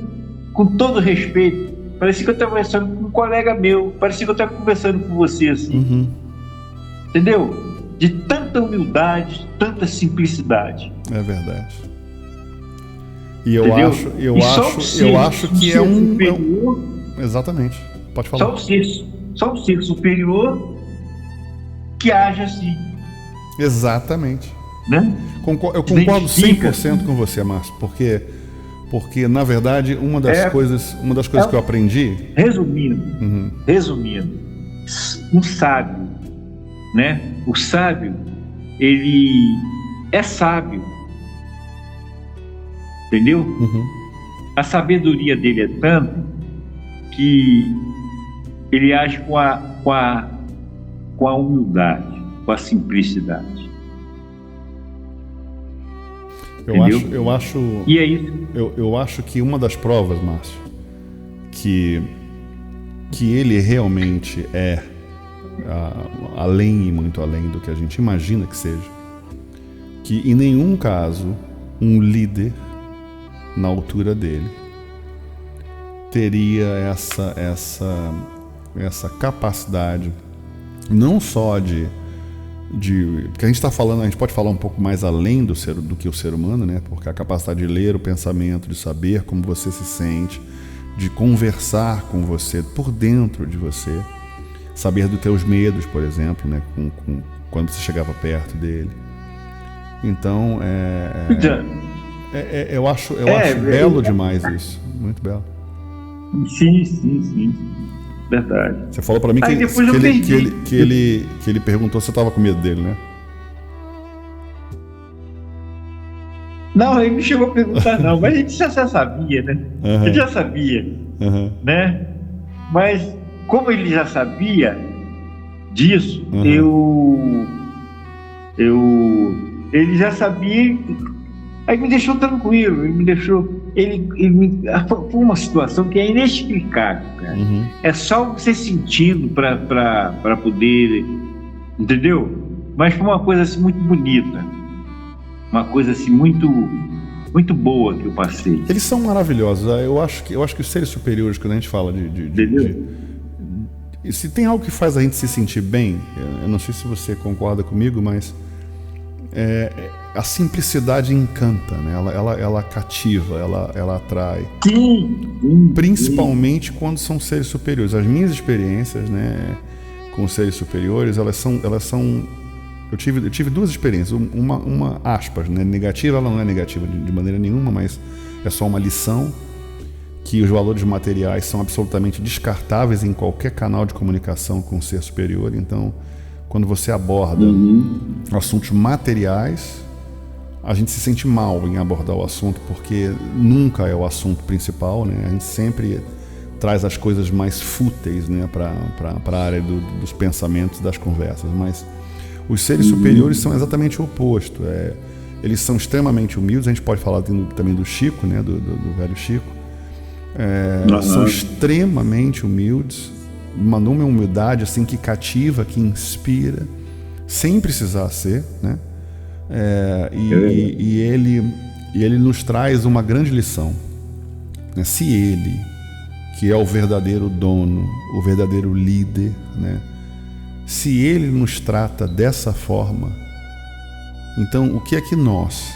Speaker 2: com todo respeito. Parecia que eu estava conversando com um colega meu. Parecia que eu estava conversando com você, assim. Entendeu? De tanta humildade, tanta simplicidade.
Speaker 1: É verdade. E eu acho que é um superior. Exatamente. Pode falar.
Speaker 2: Só um ser superior que age assim.
Speaker 1: Exatamente.
Speaker 2: Né?
Speaker 1: Eu concordo 100% com você, Márcio, porque na verdade uma das coisas que eu aprendi.
Speaker 2: Resumindo, um sábio, né? O sábio, ele é sábio, entendeu? A sabedoria dele é tanto que ele age com a humildade, com a simplicidade.
Speaker 1: Eu acho.
Speaker 2: E é isso.
Speaker 1: Eu acho que uma das provas, Márcio, que ele realmente é além e muito além do que a gente imagina que seja, que em nenhum caso um líder na altura dele teria essa capacidade, não só de porque a gente está falando, a gente pode falar um pouco mais além do que o ser humano, né? Porque a capacidade de ler o pensamento, de saber como você se sente, de conversar com você, por dentro de você, saber dos teus medos, por exemplo, né? Quando você chegava perto dele. Então, eu acho belo demais isso, muito belo.
Speaker 2: Sim. Verdade.
Speaker 1: Você falou pra mim que ele perguntou se eu tava com medo dele, né?
Speaker 2: Não, ele não chegou a perguntar não, mas a gente já sabia, né? Ele já sabia, né? Mas como ele já sabia disso, eu Ele já sabia, aí me deixou tranquilo, foi uma situação que é inexplicável, cara.
Speaker 1: Uhum.
Speaker 2: É só você sentindo para poder, entendeu? Mas foi uma coisa assim muito bonita, uma coisa assim muito boa que eu passei.
Speaker 1: Eles são maravilhosos. Eu acho que os seres superiores, quando a gente fala se tem algo que faz a gente se sentir bem, eu não sei se você concorda comigo, mas a simplicidade encanta, né? Ela cativa, ela atrai.
Speaker 2: Sim.
Speaker 1: Principalmente quando são seres superiores. As minhas experiências, né, com seres superiores, elas são eu tive duas experiências, uma aspas, né, negativa. Ela não é negativa de maneira nenhuma, mas é só uma lição, que os valores materiais são absolutamente descartáveis em qualquer canal de comunicação com o ser superior. Então, quando você aborda assuntos materiais, a gente se sente mal em abordar o assunto, porque nunca é o assunto principal, né? A gente sempre traz as coisas mais fúteis, né, para a área dos pensamentos, das conversas. Mas os seres superiores são exatamente o oposto. Eles são extremamente humildes. A gente pode falar também do Chico, né, do velho Chico. São extremamente humildes, uma humildade assim que cativa, que inspira, sem precisar ser, né? E ele nos traz uma grande lição, né? Se ele, que é o verdadeiro dono, o verdadeiro líder, né? Se ele nos trata dessa forma, então o que é que nós,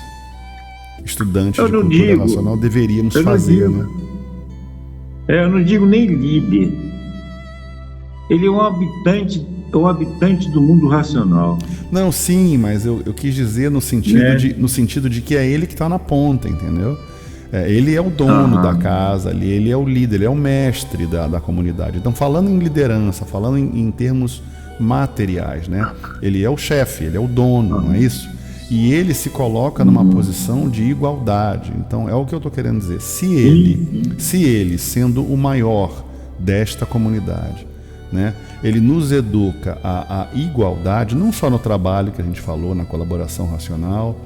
Speaker 1: estudantes de cultura racional, deveríamos fazer, né?
Speaker 2: Eu não digo nem líder. Ele é um habitante do mundo racional.
Speaker 1: Não, sim, mas eu quis dizer no sentido de que é ele que está na ponta, entendeu? Ele é o dono da casa ali, ele é o líder, ele é o mestre da comunidade. Então, falando em liderança, falando em termos materiais, né? Ele é o chefe, ele é o dono, não é isso? E ele se coloca numa posição de igualdade. Então, é o que eu estou querendo dizer. Se ele, sendo o maior desta comunidade, né, ele nos educa à igualdade, não só no trabalho que a gente falou, na colaboração racional,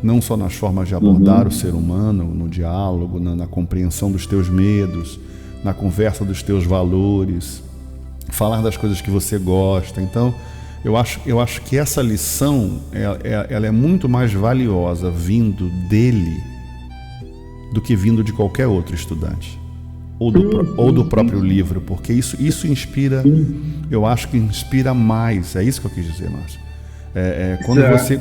Speaker 1: não só nas formas de abordar o ser humano, no diálogo, na compreensão dos teus medos, na conversa dos teus valores, falar das coisas que você gosta. Então, eu acho que essa lição ela é muito mais valiosa vindo dele do que vindo de qualquer outro estudante ou do próprio livro, porque isso inspira, eu acho que inspira mais. É isso que eu quis dizer, Márcio.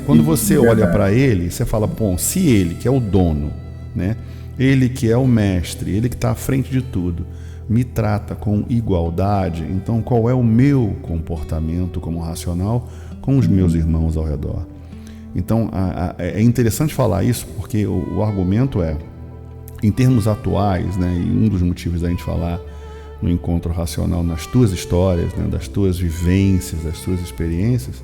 Speaker 1: Quando você olha para ele, você fala, bom, se ele, que é o dono, né, ele que é o mestre, ele que está à frente de tudo, me trata com igualdade, então qual é o meu comportamento como racional com os meus irmãos ao redor? Então é interessante falar isso, porque o argumento em termos atuais, né, e um dos motivos da gente falar no encontro racional nas tuas histórias, né, das tuas vivências, das tuas experiências,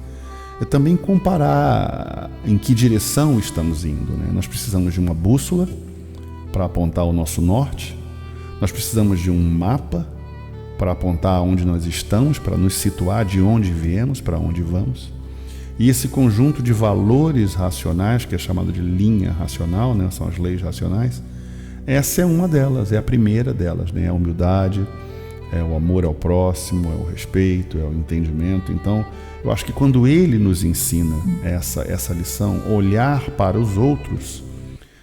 Speaker 1: é também comparar em que direção estamos indo, né? Nós precisamos de uma bússola para apontar o nosso norte. Nós precisamos de um mapa para apontar onde nós estamos, para nos situar de onde viemos, para onde vamos. E esse conjunto de valores racionais, que é chamado de linha racional, né? São as leis racionais, essa é uma delas, é a primeira delas, né? É a humildade, é o amor ao próximo, é o respeito, é o entendimento. Então, eu acho que quando ele nos ensina essa lição, olhar para os outros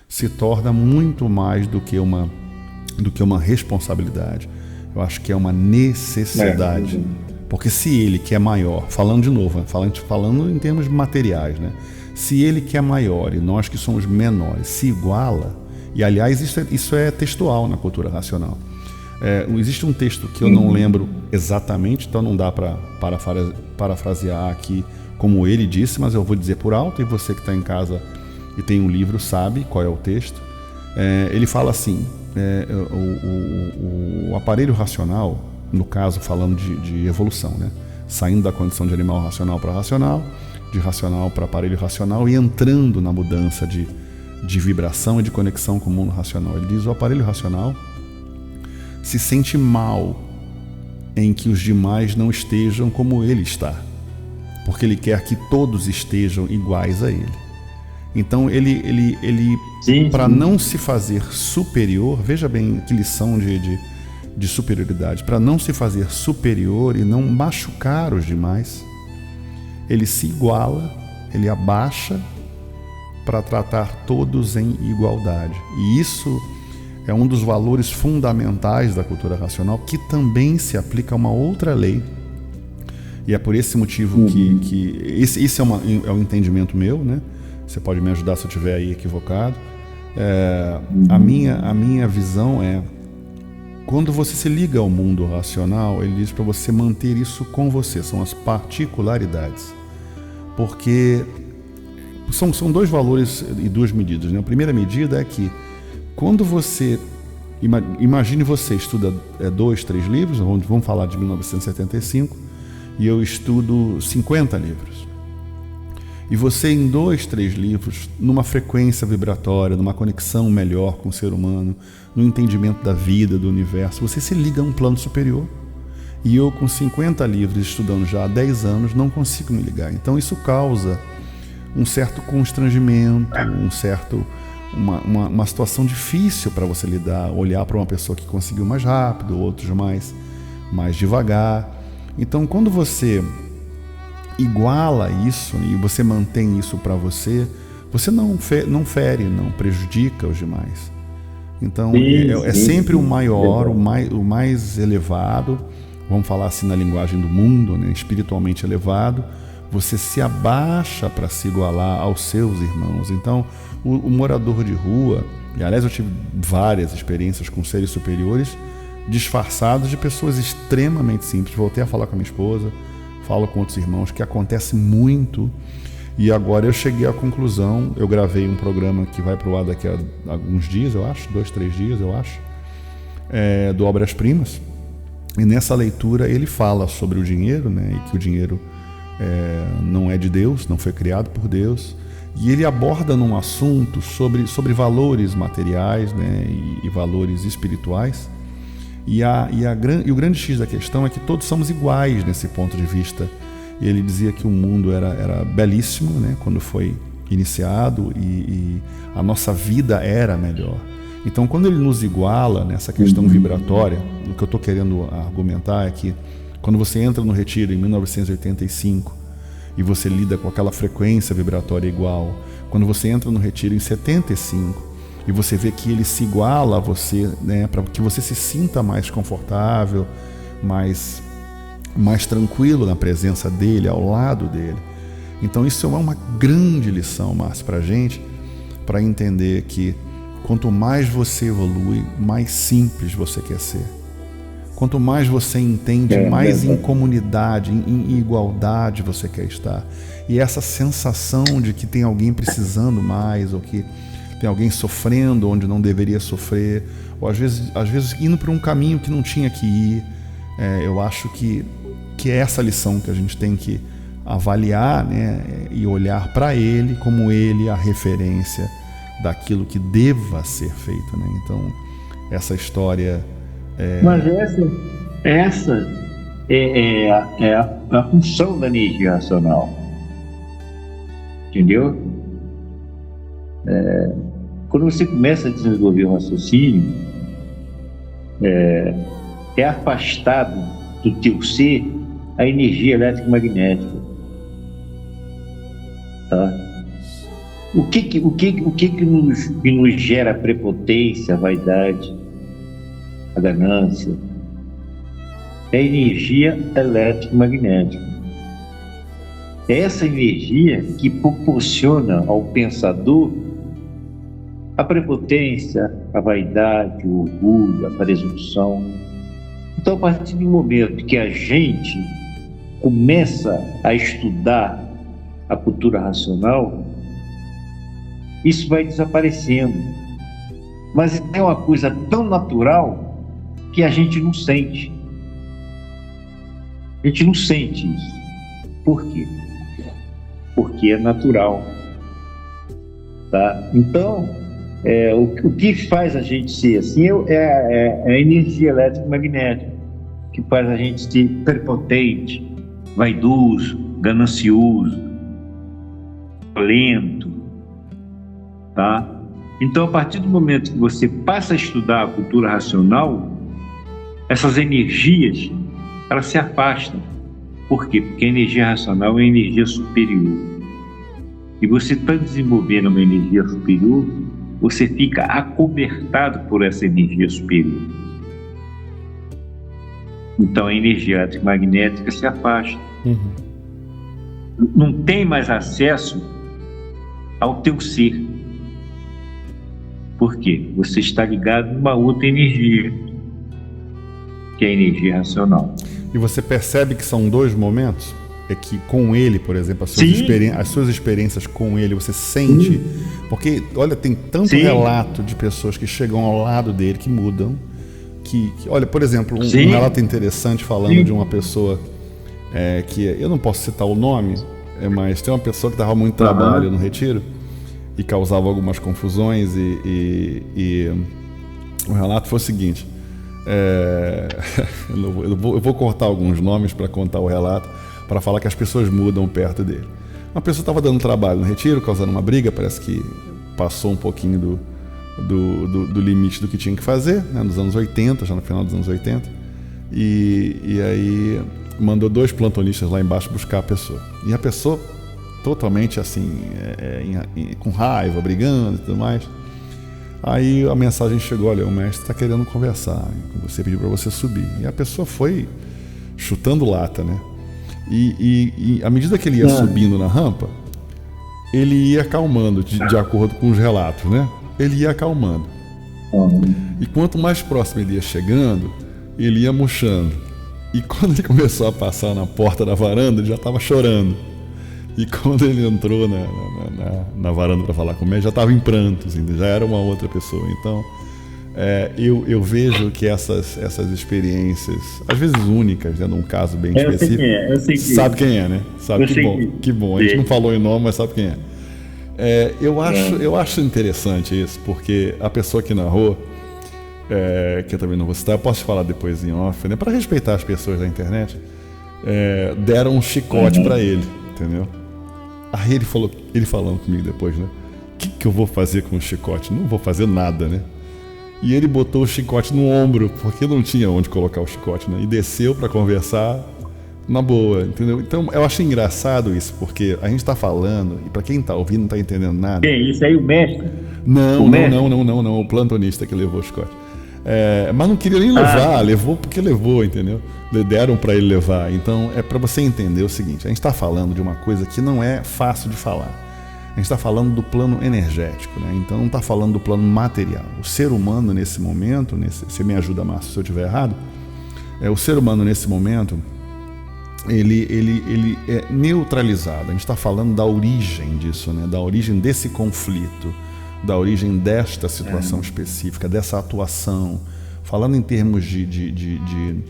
Speaker 1: se torna muito mais do que uma responsabilidade. Eu acho que é uma necessidade. Porque se ele, que é maior, falando de novo, né, falando em termos materiais, né, se ele que é maior e nós que somos menores se iguala, e aliás isso é textual na cultura racional. Existe um texto que eu não lembro exatamente, então não dá para parafrasear aqui como ele disse, mas eu vou dizer por alto, e você que está em casa e tem um livro sabe qual é o texto. Ele fala assim, o aparelho racional, no caso falando de evolução, né? Saindo da condição de animal racional para racional, de racional para aparelho racional e entrando na mudança de vibração e de conexão com o mundo racional. Ele diz: o aparelho racional se sente mal em que os demais não estejam como ele está, porque ele quer que todos estejam iguais a ele. Então ele
Speaker 2: Sim,
Speaker 1: para
Speaker 2: sim.
Speaker 1: não se fazer superior, veja bem que lição de superioridade, para não se fazer superior e não machucar os demais, ele se iguala, ele abaixa para tratar todos em igualdade. E isso é um dos valores fundamentais da cultura racional, que também se aplica a uma outra lei. E é por esse motivo que esse é um entendimento meu, né? Você pode me ajudar se eu estiver aí equivocado. A minha visão é, quando você se liga ao mundo racional, ele diz para você manter isso com você, são as particularidades. Porque são dois valores e duas medidas, né? A primeira medida é que quando você, imagine você estuda 2, 3 livros, vamos falar de 1975, e eu estudo 50 livros. E você em 2, 3 livros, numa frequência vibratória, numa conexão melhor com o ser humano, no entendimento da vida, do universo, você se liga a um plano superior. E eu com 50 livros estudando já há 10 anos não consigo me ligar. Então isso causa um certo constrangimento, uma situação difícil para você lidar, olhar para uma pessoa que conseguiu mais rápido, outros mais devagar. Então quando você iguala isso e você mantém isso para você, você não fere, não prejudica os demais. Então é sempre o maior, o mais elevado, vamos falar assim na linguagem do mundo, né, espiritualmente elevado. Você se abaixa para se igualar aos seus irmãos. Então o morador de rua, e aliás eu tive várias experiências com seres superiores disfarçados de pessoas extremamente simples. Voltei a falar com a minha esposa, falo com outros irmãos, que acontece muito. E agora eu cheguei à conclusão, eu gravei um programa que vai para o ar daqui a alguns dias, eu acho, 2, 3 dias, eu acho, do Obras Primas. E nessa leitura ele fala sobre o dinheiro, né, e que o dinheiro não é de Deus, não foi criado por Deus. E ele aborda num assunto sobre valores materiais, né, e valores espirituais. E o grande X da questão é que todos somos iguais nesse ponto de vista. E ele dizia que o mundo era belíssimo, né, quando foi iniciado, e a nossa vida era melhor. Então, quando ele nos iguala nessa questão vibratória, o que eu estou querendo argumentar é que quando você entra no retiro em 1985 e você lida com aquela frequência vibratória igual, quando você entra no retiro em 75 e você vê que ele se iguala a você, né, para que você se sinta mais confortável, mais tranquilo na presença dele, ao lado dele. Então isso é uma grande lição, Márcio, para a gente, para entender que quanto mais você evolui, mais simples você quer ser. Quanto mais você entende, mais em comunidade, em igualdade você quer estar. E essa sensação de que tem alguém precisando mais, ou que tem alguém sofrendo onde não deveria sofrer, ou às vezes indo por um caminho que não tinha que ir, eu acho que é essa lição que a gente tem que avaliar, né, e olhar para ele como ele a referência daquilo que deva ser feito, né? Então essa história
Speaker 2: Mas essa é a função da energia racional, entendeu? Quando você começa a desenvolver um raciocínio, é afastado do teu ser a energia elétrica magnética, tá? O que nos gera prepotência, a vaidade, a ganância? É a energia elétrica magnética. É essa energia que proporciona ao pensador a prepotência, a vaidade, o orgulho, a presunção. Então, a partir do momento que a gente começa a estudar a cultura racional, isso vai desaparecendo. Mas é uma coisa tão natural que a gente não sente. A gente não sente isso. Por quê? Porque é natural. Tá? Então, o que faz a gente ser assim é a energia elétrica magnética, que faz a gente ser prepotente, vaidoso, ganancioso, violento, tá? Então, a partir do momento que você passa a estudar a cultura racional, essas energias, elas se afastam. Por quê? Porque a energia racional é uma energia superior. E você está desenvolvendo uma energia superior, você fica acobertado por essa energia superior. Então a energia eletromagnética se afasta. Não tem mais acesso ao teu ser. Por quê? Você está ligado numa outra energia, que é a energia racional.
Speaker 1: E você percebe que são dois momentos? É que com ele, por exemplo, as suas experiências com ele, você sente... Porque, olha, tem tanto relato de pessoas que chegam ao lado dele, que mudam. Olha, por exemplo, um relato interessante falando de uma pessoa que... Eu não posso citar o nome, mas tem uma pessoa que dava muito trabalho no retiro e causava algumas confusões e o relato foi o seguinte... eu vou cortar alguns nomes para contar o relato, para falar que as pessoas mudam perto dele. Uma pessoa estava dando trabalho no retiro, causando uma briga, parece que passou um pouquinho do limite do que tinha que fazer, né, nos anos 80, já no final dos anos 80, e aí mandou 2 plantonistas lá embaixo buscar a pessoa. E a pessoa totalmente assim, com raiva, brigando e tudo mais. Aí a mensagem chegou: olha, o mestre está querendo conversar, você pediu para você subir. E a pessoa foi chutando lata, né? E à medida que ele ia subindo na rampa, ele ia acalmando, de acordo com os relatos, né? Ele ia acalmando. E quanto mais próximo ele ia chegando, ele ia murchando. E quando ele começou a passar na porta da varanda, ele já estava chorando. E quando ele entrou na varanda para falar com o mestre, já estava em prantos, já era uma outra pessoa. Então, eu vejo que essas experiências, às vezes únicas, né, num caso bem específico,
Speaker 2: eu sei quem é.
Speaker 1: Sabe quem é, né? Sabe, que bom. A gente não falou em nome, mas sabe quem é. Eu acho interessante isso, porque a pessoa que narrou, que eu também não vou citar, eu posso falar depois em off, né, para respeitar as pessoas da internet, deram um chicote para ele, entendeu? Aí ele falando comigo depois, né? O que eu vou fazer com o chicote? Não vou fazer nada, né? E ele botou o chicote no ombro, porque não tinha onde colocar o chicote, né? E desceu para conversar na boa, entendeu? Então eu acho engraçado isso, porque a gente está falando, e para quem está ouvindo não está entendendo nada.
Speaker 2: Isso aí, o mestre?
Speaker 1: Não, o plantonista que levou o chicote. Mas não queria nem levar, levou porque levou, entendeu? Deram para ele levar. Então é para você entender o seguinte: a gente está falando de uma coisa que não é fácil de falar. A gente está falando do plano energético, né? Então não está falando do plano material. O ser humano nesse momento, você me ajuda, Márcio, se eu estiver errado, o ser humano nesse momento, ele é neutralizado. A gente está falando da origem disso, né? Da origem desse conflito, da origem desta situação específica, dessa atuação. Falando em termos de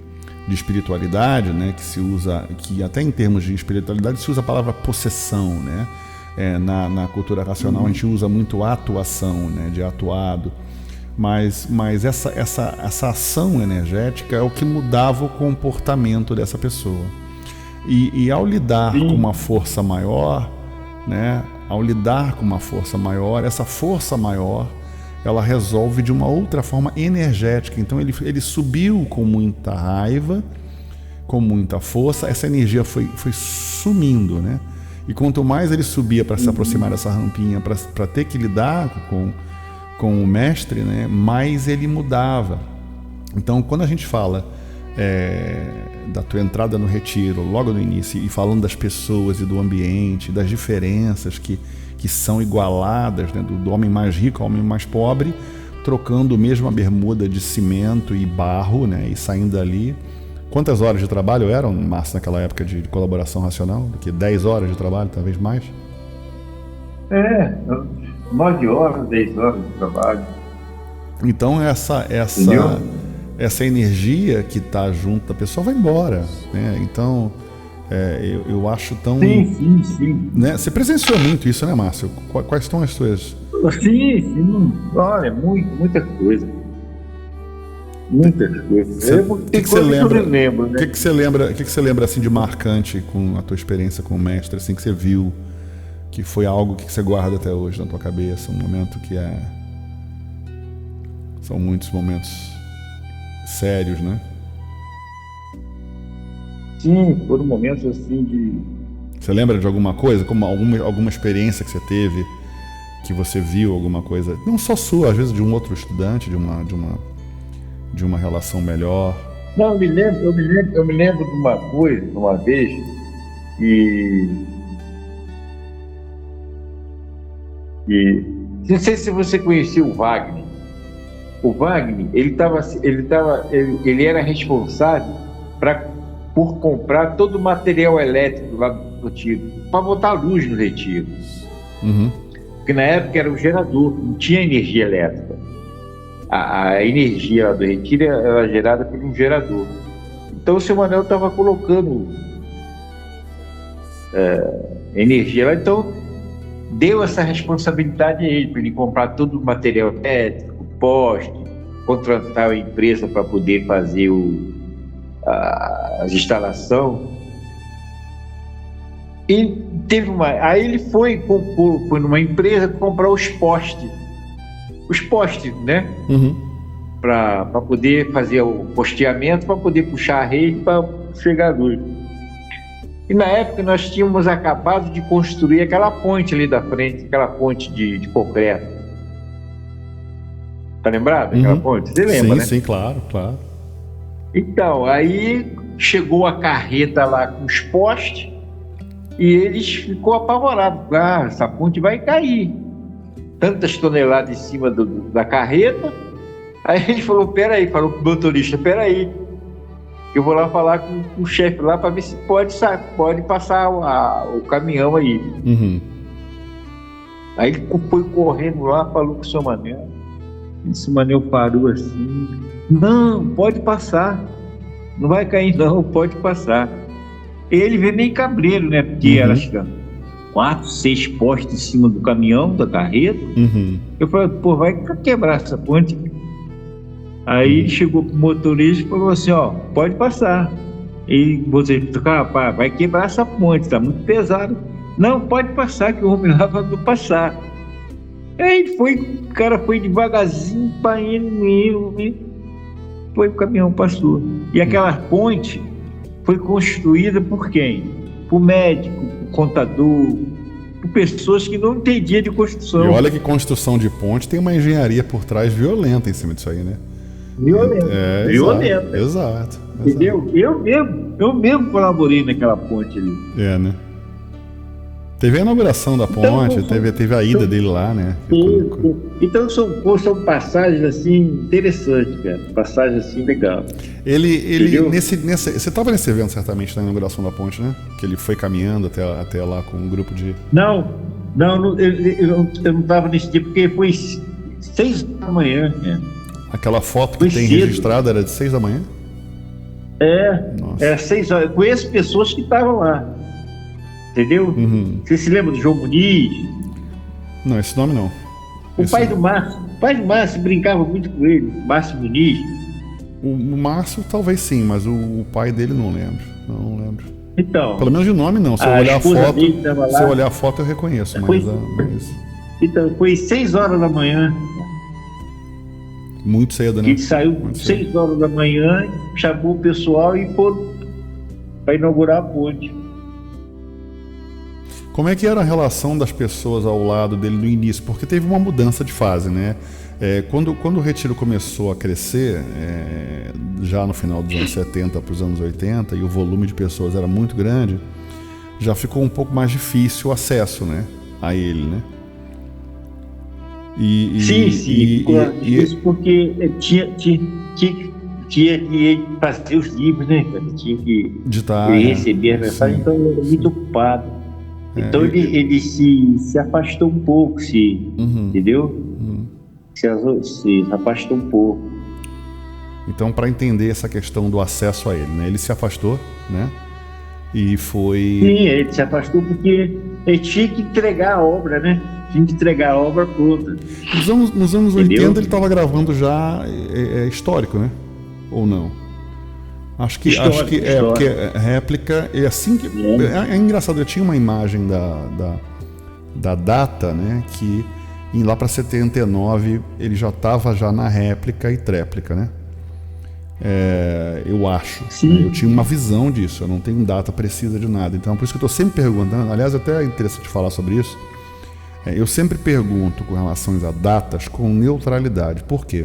Speaker 1: espiritualidade, né? Que se usa, que até em termos de espiritualidade se usa a palavra possessão, né? Na cultura racional a gente usa muito atuação, né, de atuado, mas essa ação energética é o que mudava o comportamento dessa pessoa. E ao lidar com uma força maior, né, essa força maior, ela resolve de uma outra forma energética. Então ele subiu com muita raiva, com muita força, essa energia foi sumindo, né? E quanto mais ele subia para se aproximar dessa rampinha, para ter que lidar com o mestre, né, mais ele mudava. Então, quando a gente fala da tua entrada no retiro, logo no início, e falando das pessoas e do ambiente, das diferenças que são igualadas, né, do homem mais rico ao homem mais pobre, trocando mesmo a bermuda de cimento e barro, né, e saindo dali. Quantas horas de trabalho eram, Márcio, naquela época de colaboração racional? 10 horas de trabalho, talvez mais?
Speaker 2: 9 horas, 10 horas de trabalho.
Speaker 1: Então essa energia que está junto da pessoa vai embora, né? Então eu acho tão...
Speaker 2: Sim.
Speaker 1: Né? Você presenciou muito isso, né, Márcio? Quais são as suas...
Speaker 2: Sim. Olha, muita coisa. Muitas coisas.
Speaker 1: O que você lembra? O que você lembra assim de marcante com a tua experiência com o mestre, assim que você viu, que foi algo que você guarda até hoje na tua cabeça, um momento que são muitos momentos sérios, né?
Speaker 2: Sim, foram momentos assim de...
Speaker 1: Você lembra de alguma coisa, como alguma experiência que você teve, que você viu alguma coisa, não só sua, às vezes de um outro estudante, de uma relação melhor?
Speaker 2: Não, eu me lembro de uma coisa, de uma vez, e não sei se você conhecia o Wagner. O Wagner, ele era responsável por comprar todo o material elétrico lá do retiro, para botar luz no retiro.
Speaker 1: Uhum.
Speaker 2: Porque na época era um gerador, não tinha energia elétrica. A energia lá do retiro era gerada por um gerador. Então o seu Manuel estava colocando energia lá, então deu essa responsabilidade a ele, para ele comprar todo o material elétrico, poste, contratar a empresa para poder fazer as instalações. E aí ele foi numa empresa comprar os postes, né?
Speaker 1: Uhum.
Speaker 2: Para poder fazer o posteamento, para poder puxar a rede para chegar a luz. E na época nós tínhamos acabado de construir aquela ponte ali da frente, aquela ponte de concreto. Tá lembrado? Aquela ponte? Você lembra,
Speaker 1: sim,
Speaker 2: né?
Speaker 1: Sim, claro.
Speaker 2: Então, aí chegou a carreta lá com os postes e eles ficou apavorados. Essa ponte vai cair. Tantas toneladas em cima da carreta. Aí ele falou pro motorista, peraí, eu vou lá falar com o chefe lá para ver se pode passar o caminhão aí.
Speaker 1: Uhum.
Speaker 2: Aí ele foi correndo lá, falou com o seu Manel. Esse Manel parou assim, não, pode passar, não vai cair não, pode passar. Ele veio meio cabreiro, né, porque era acho que 4, 6 postes em cima do caminhão, da carreta.
Speaker 1: Uhum.
Speaker 2: Eu falei, pô, vai quebrar essa ponte. Aí ele chegou pro motorista e falou assim, ó, pode passar. E você, rapaz, vai quebrar essa ponte, tá muito pesado. Não, pode passar, que o homem lá mandou passar. Aí o cara foi devagarzinho, para indo, foi, o caminhão passou. E aquela ponte foi construída por quem? Por médico, por contador, por pessoas que não entendiam de construção.
Speaker 1: E olha que construção de ponte tem uma engenharia por trás violenta em cima disso aí, né?
Speaker 2: Violenta.
Speaker 1: Exato.
Speaker 2: Entendeu? Eu mesmo colaborei naquela ponte ali.
Speaker 1: Né? Teve a inauguração da ponte, teve a ida dele lá, né?
Speaker 2: Então são passagens assim interessantes, cara. Passagens assim legais.
Speaker 1: Ele você estava nesse evento certamente, na inauguração da ponte, né? Que ele foi caminhando até lá com um grupo de...
Speaker 2: Não, eu não estava nesse dia, porque foi 6 da manhã, cara.
Speaker 1: Aquela foto que tem registrada era de 6 da manhã?
Speaker 2: Era 6 horas. Eu conheço pessoas que estavam lá. Entendeu?
Speaker 1: Uhum.
Speaker 2: Você se lembra do João Muniz?
Speaker 1: Não, esse nome não.
Speaker 2: O pai do Márcio brincava muito com ele, Márcio Muniz.
Speaker 1: O Márcio talvez sim, mas o pai dele não lembro. Não lembro.
Speaker 2: Então.
Speaker 1: Pelo menos de nome não. Se eu olhar a foto eu reconheço, mas...
Speaker 2: Então, foi 6 horas da manhã.
Speaker 1: Muito cedo, né?
Speaker 2: Ele saiu 6 horas da manhã, chamou o pessoal e foram para inaugurar a ponte.
Speaker 1: Como é que era a relação das pessoas ao lado dele no início? Porque teve uma mudança de fase, né? Quando o Retiro começou a crescer, já no final dos anos 70 para os anos 80, e o volume de pessoas era muito grande, já ficou um pouco mais difícil o acesso, né, a ele, né?
Speaker 2: Isso porque tinha que fazer os livros, né? Tinha que receber a mensagem, então ele era muito ocupado. Então ele se afastou um pouco, entendeu?
Speaker 1: Uhum.
Speaker 2: Se afastou um pouco.
Speaker 1: Então, para entender essa questão do acesso a ele, né? Ele se afastou, né? E foi...
Speaker 2: Sim, ele se afastou porque ele tinha que entregar a obra, né? Tinha que entregar a obra pronta.
Speaker 1: Nos anos 80 ele estava gravando já histórico, né? Ou não? Acho que porque réplica é assim que... É engraçado, eu tinha uma imagem da data, né, que lá para 79 ele já estava já na réplica e tréplica, né? Eu acho.
Speaker 2: Sim.
Speaker 1: Eu tinha uma visão disso, eu não tenho data precisa de nada. Então, por isso que eu estou sempre perguntando. Aliás, até é interessante falar sobre isso. Eu sempre pergunto com relação a datas com neutralidade. Por quê?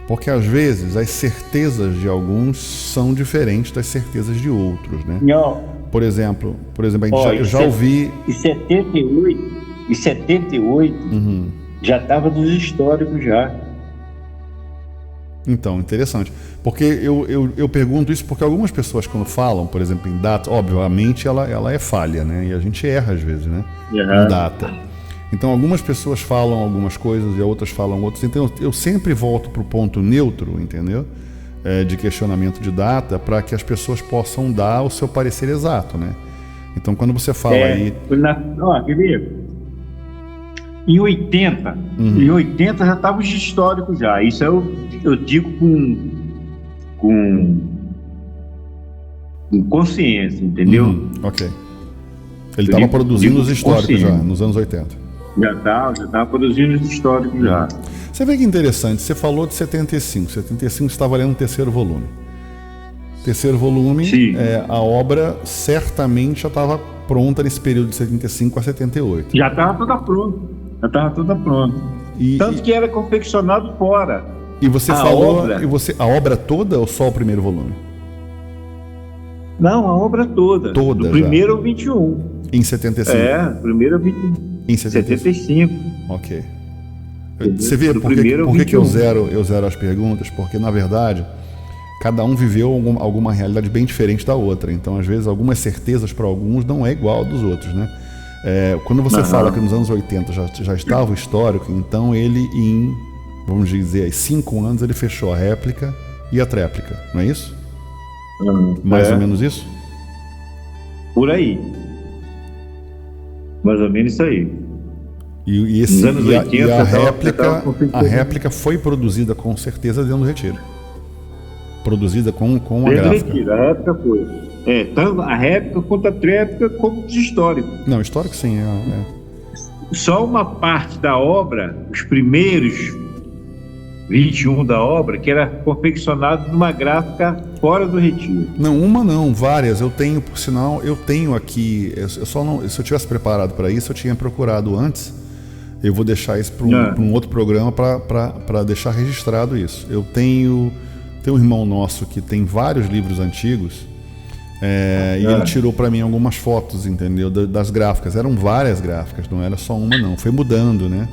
Speaker 1: Porque às vezes as certezas de alguns são diferentes das certezas de outros, né?
Speaker 2: Não.
Speaker 1: Por exemplo, eu já ouvi...
Speaker 2: Em 78 já estava nos históricos já.
Speaker 1: Então, interessante. Porque eu pergunto isso porque algumas pessoas quando falam, por exemplo, em data, obviamente ela é falha, né? E a gente erra às vezes, né? Em data. Então, algumas pessoas falam algumas coisas e outras falam outras. Então, eu sempre volto para o ponto neutro, entendeu? De questionamento de data, para que as pessoas possam dar o seu parecer exato, né? Então, quando você fala aí...
Speaker 2: Em 80, em 80 já estava os históricos já. Isso eu digo com consciência, entendeu?
Speaker 1: Ok. Ele estava produzindo os históricos já, nos anos 80.
Speaker 2: Já estava produzindo os históricos já.
Speaker 1: Você vê que interessante, você falou de 75. 75 você estava lendo o terceiro volume. Terceiro volume, a obra certamente já estava pronta nesse período de 75 a 78.
Speaker 2: Já estava toda pronta. Tanto que era confeccionado fora.
Speaker 1: E você falou... a obra toda ou só o primeiro volume?
Speaker 2: Não, a obra toda.
Speaker 1: Toda,
Speaker 2: do primeiro ao 21.
Speaker 1: Em 75?
Speaker 2: Primeiro ao 21.
Speaker 1: Em 75. Ok. Você vê por que eu zero as perguntas? Porque, na verdade, cada um viveu alguma realidade bem diferente da outra. Então, às vezes, algumas certezas para alguns não é igual dos outros, né? Quando você fala que nos anos 80 já estava o histórico, então ele vamos dizer, em 5 anos ele fechou a réplica e a tréplica, não é isso? Mais ou menos isso?
Speaker 2: Por aí. Mais ou menos isso aí.
Speaker 1: Nos anos 80, a réplica foi produzida com certeza dentro do Retiro. Produzida com a gráfica.
Speaker 2: Retiro, a réplica foi. Tanto a réplica quanto a tréplica, como os históricos.
Speaker 1: Não, histórico sim.
Speaker 2: Só uma parte da obra, os primeiros 21 da obra, que era confeccionado numa gráfica fora do Retiro.
Speaker 1: Não, várias. Eu tenho, por sinal, aqui. Se eu tivesse preparado para isso, eu tinha procurado antes. Eu vou deixar isso para um outro programa para deixar registrado isso. Eu tenho um irmão nosso que tem vários livros antigos. E ele tirou para mim algumas fotos, entendeu? Das gráficas. Eram várias gráficas, não era só uma, não. Foi mudando, né?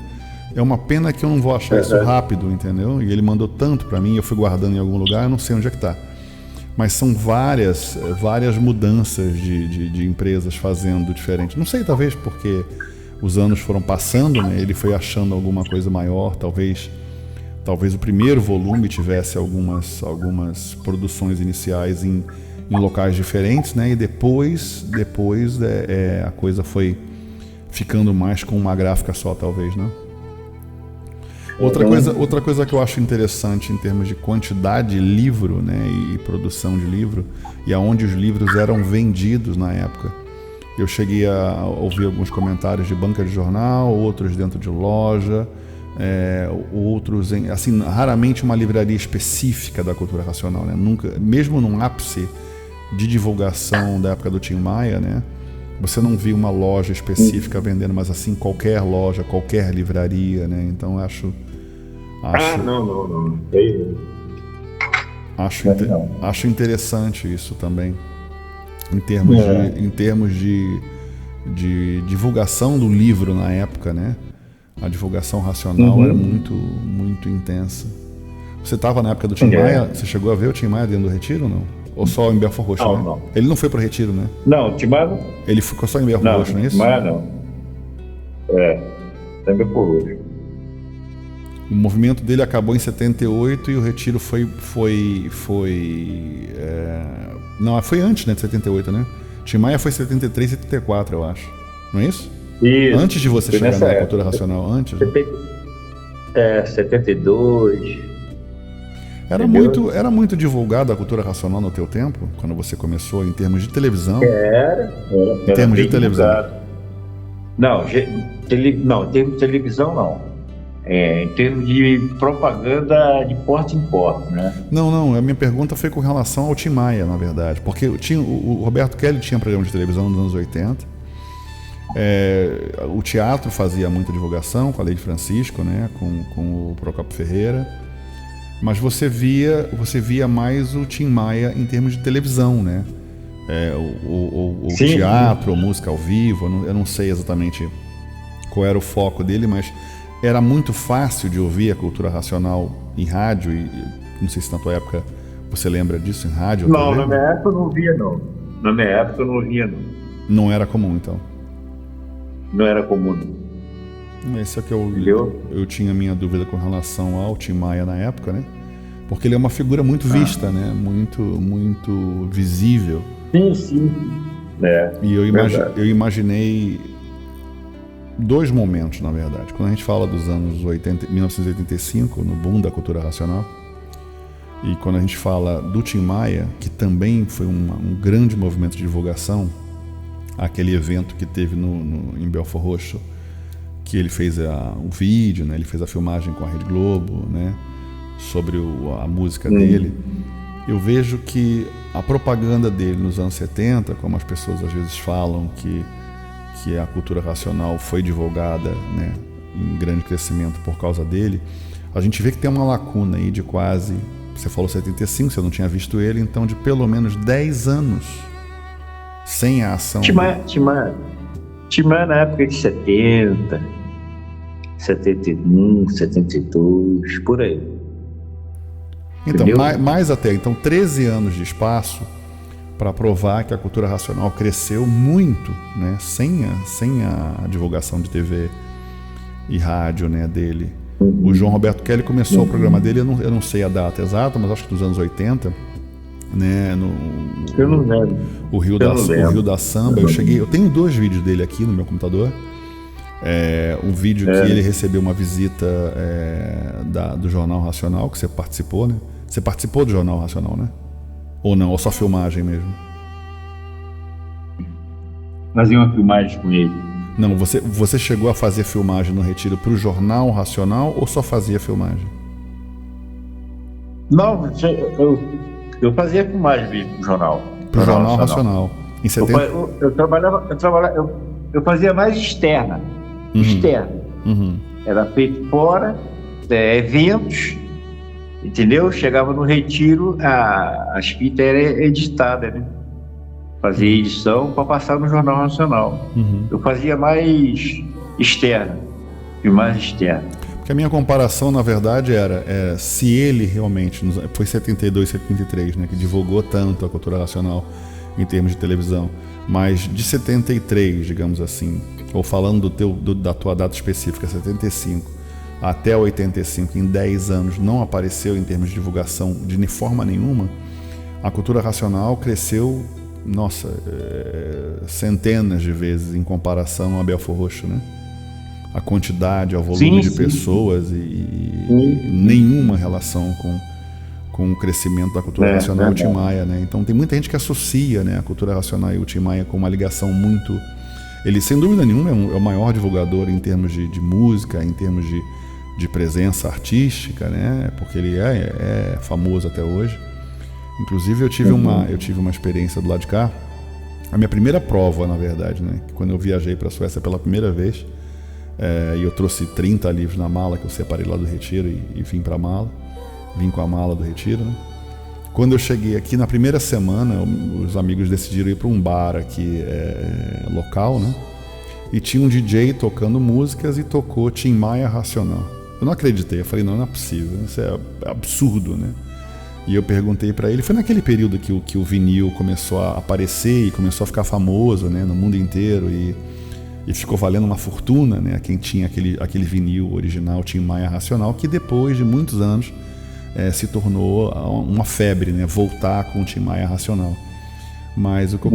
Speaker 1: É uma pena que eu não vou achar isso rápido, entendeu? E ele mandou tanto para mim, eu fui guardando em algum lugar, eu não sei onde é que tá. Mas são várias mudanças de empresas fazendo diferente. Não sei, talvez porque os anos foram passando, né? Ele foi achando alguma coisa maior, talvez o primeiro volume tivesse algumas produções iniciais em locais diferentes, né? E depois a coisa foi ficando mais com uma gráfica só, talvez, né? Outra coisa que eu acho interessante em termos de quantidade de livro, né, e produção de livro, e aonde os livros eram vendidos na época. Eu cheguei a ouvir alguns comentários de banca de jornal, outros dentro de loja, outros assim, raramente uma livraria específica da cultura racional, né? Nunca, mesmo num ápice de divulgação da época do Tim Maia, né? Você não viu uma loja específica vendendo, mas assim, qualquer loja, qualquer livraria, né? Então eu acho...
Speaker 2: Não.
Speaker 1: Acho interessante isso também, em termos de divulgação do livro na época, né? A divulgação racional era muito, muito intensa. Você estava na época do Tim Maia? Você chegou a ver o Tim Maia dentro do Retiro ou não? Ou só em Belfort Roxo, né?
Speaker 2: Não.
Speaker 1: Ele não foi para o Retiro, né?
Speaker 2: Não, o Tim Maia não.
Speaker 1: Ele ficou só em Belfort Roxo, não é isso?
Speaker 2: Tim Maia não. Só em Belfort Roxo.
Speaker 1: O movimento dele acabou em 78 e o Retiro foi não, foi antes, né, de 78, né? Tim Maia foi 73, 74, eu acho. Não é isso?
Speaker 2: Isso.
Speaker 1: Antes de você chegar na cultura racional, antes?
Speaker 2: 72.
Speaker 1: Era muito divulgada a cultura racional no teu tempo, quando você começou, em termos de televisão?
Speaker 2: Era
Speaker 1: em termos de televisão.
Speaker 2: Não, não, em termos de televisão, não. Em termos de propaganda de porta em porta, né?
Speaker 1: Não, a minha pergunta foi com relação ao Tim Maia, na verdade. Porque o Roberto Kelly tinha programa de televisão nos anos 80. O teatro fazia muita divulgação com a Lei de Francisco, né? Com o Procopio Ferreira. Mas você via mais o Tim Maia em termos de televisão, né? O teatro, ou música ao vivo, eu não sei exatamente qual era o foco dele, mas era muito fácil de ouvir a cultura racional em rádio, e não sei se na tua época você lembra disso em rádio.
Speaker 2: Não, na minha época eu não via, não. Na minha época eu não via, não.
Speaker 1: Não era comum, então?
Speaker 2: Não era comum.
Speaker 1: Esse é que eu tinha minha dúvida com relação ao Tim Maia na época, né? Porque ele é uma figura muito vista, né? Muito visível.
Speaker 2: Sim.
Speaker 1: E eu imaginei dois momentos, na verdade. Quando a gente fala dos anos 1985, no boom da cultura racional, e quando a gente fala do Tim Maia, que também foi um grande movimento de divulgação, aquele evento que teve em Belford Roxo, que ele fez um vídeo, né? Ele fez a filmagem com a Rede Globo, né? Sobre a música dele. Eu vejo que a propaganda dele nos anos 70, como as pessoas às vezes falam que a cultura racional foi divulgada, né, em grande crescimento por causa dele, a gente vê que tem uma lacuna aí de quase, você falou 75, você não tinha visto ele, então de pelo menos 10 anos sem a ação.
Speaker 2: Tim Maia na época de 70, 71, 72, por aí.
Speaker 1: Então, mais até, então 13 anos de espaço para provar que a cultura racional cresceu muito, né, sem a divulgação de TV e rádio, né, dele. O João Roberto Kelly começou o programa dele, eu não sei a data exata, mas acho que nos anos 80, né,
Speaker 2: eu não lembro.
Speaker 1: O Rio da Samba. Eu tenho 2 vídeos dele aqui no meu computador. Um vídeo que ele recebeu uma visita do Jornal Racional, que você participou, né? Você participou do Jornal Racional, né? Ou não? Ou só filmagem mesmo?
Speaker 2: Fazia uma filmagem com ele.
Speaker 1: Não, você chegou a fazer filmagem no Retiro para o Jornal Racional ou só fazia filmagem?
Speaker 2: Não, eu fazia filmagem mesmo pro jornal.
Speaker 1: Pro Jornal Racional. Em 70...
Speaker 2: Eu fazia mais externa. Externa. Era feito fora, eventos, entendeu? Chegava no Retiro, as fitas eram editadas, né? Fazia edição para passar no Jornal Nacional. Eu fazia mais externa, filmagem externa.
Speaker 1: Porque a minha comparação, na verdade, era se ele realmente, foi 72, 73, né, que divulgou tanto a cultura racional em termos de televisão, mas de 73, digamos assim, ou falando da tua data específica, 75, até 85, em 10 anos, não apareceu em termos de divulgação de forma nenhuma, a cultura racional cresceu, centenas de vezes em comparação a Belford Roxo, né? A quantidade, ao volume de pessoas e nenhuma relação com o crescimento da cultura racional e o Tim Maia, né? Então tem muita gente que associa, né, a cultura racional e o Tim Maia com uma ligação muito... Ele, sem dúvida nenhuma, é o maior divulgador em termos de música, em termos de presença artística, né? Porque ele é famoso até hoje. Inclusive eu tive uma experiência do lado de cá, a minha primeira prova, na verdade, né? Quando eu viajei para a Suécia pela primeira vez, e eu trouxe 30 livros na mala que eu separei lá do Retiro e vim para a mala, vim com a mala do Retiro, né? Quando eu cheguei aqui, na primeira semana, os amigos decidiram ir para um bar aqui local, né? E tinha um DJ tocando músicas e tocou Tim Maia Racional. Eu não acreditei, eu falei, não é possível, isso é absurdo, né? E eu perguntei para ele, foi naquele período que o vinil começou a aparecer e começou a ficar famoso, né, no mundo inteiro e ficou valendo uma fortuna, né, quem tinha aquele vinil original, Tim Maia Racional, que depois de muitos anos se tornou uma febre, né, voltar com o Tim Maia Racional. Mas o que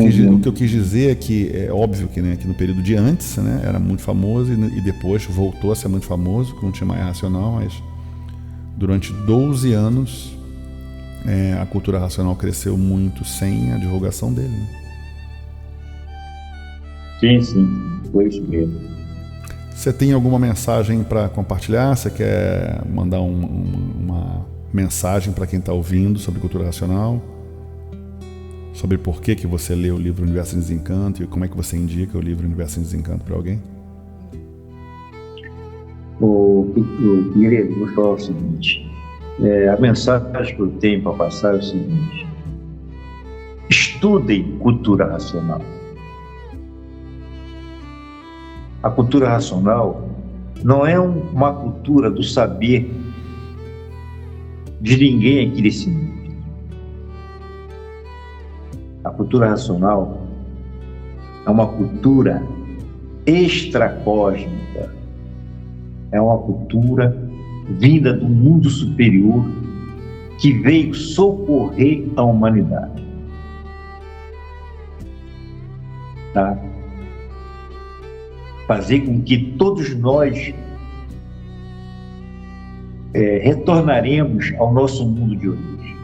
Speaker 1: eu quis dizer é que é óbvio que, né, que no período de antes, né, era muito famoso e depois voltou a ser muito famoso com o Tim Maia Racional, mas durante 12 anos a cultura racional cresceu muito sem a divulgação dele, né?
Speaker 2: Sim, sim, foi isso mesmo.
Speaker 1: Você tem alguma mensagem para compartilhar? Você quer mandar uma mensagem para quem está ouvindo sobre cultura racional? Sobre por que você lê o livro Universo em Desencanto e como é que você indica o livro Universo em Desencanto para alguém?
Speaker 2: Guilherme, vou falar o seguinte, a mensagem que eu tenho para passar é o seguinte: estudem cultura racional. A cultura racional não é uma cultura do saber de ninguém aqui desse mundo. A cultura racional é uma cultura extracósmica, é uma cultura vinda do mundo superior que veio socorrer a humanidade. Tá? Fazer com que todos nós retornaremos ao nosso mundo de origem,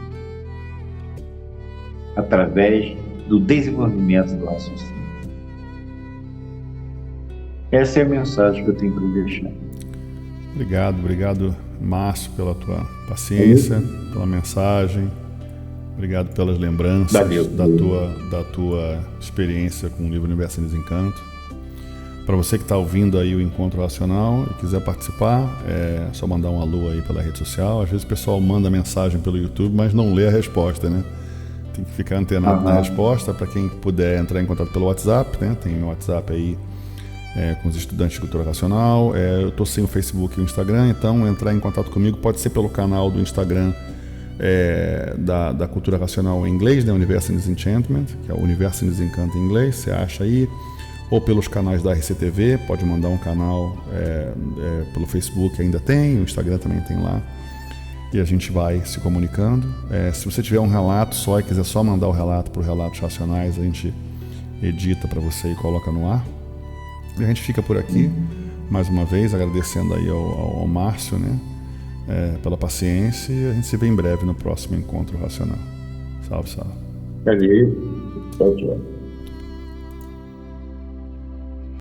Speaker 2: através do desenvolvimento do raciocínio. Essa é a mensagem que eu tenho para deixar.
Speaker 1: Obrigado, Márcio, pela tua paciência, pela mensagem. Obrigado pelas lembranças da tua experiência com o livro Universo em Desencanto. Para você que está ouvindo aí o Encontro Racional e quiser participar, é só mandar um alô aí pela rede social. Às vezes o pessoal manda mensagem pelo YouTube, mas não lê a resposta, né? Tem que ficar antenado na resposta. Para quem puder entrar em contato pelo WhatsApp, né? Tem o WhatsApp aí com os estudantes de cultura racional. Eu estou sem o Facebook e o Instagram, então entrar em contato comigo pode ser pelo canal do Instagram da cultura racional em inglês, né? Universo in Disenchantment, que é o Universo em Desencanto em inglês, você acha aí. Ou pelos canais da RCTV, pode mandar um canal pelo Facebook, ainda tem, o Instagram também tem lá. E a gente vai se comunicando. Se você tiver um relato só e quiser só mandar o relato para o Relatos Racionais, a gente edita para você e coloca no ar. E a gente fica por aqui, mais uma vez, agradecendo aí ao Márcio, né, pela paciência, e a gente se vê em breve no próximo Encontro Racional. Salve, salve.
Speaker 2: Valeu. Tchau, tchau.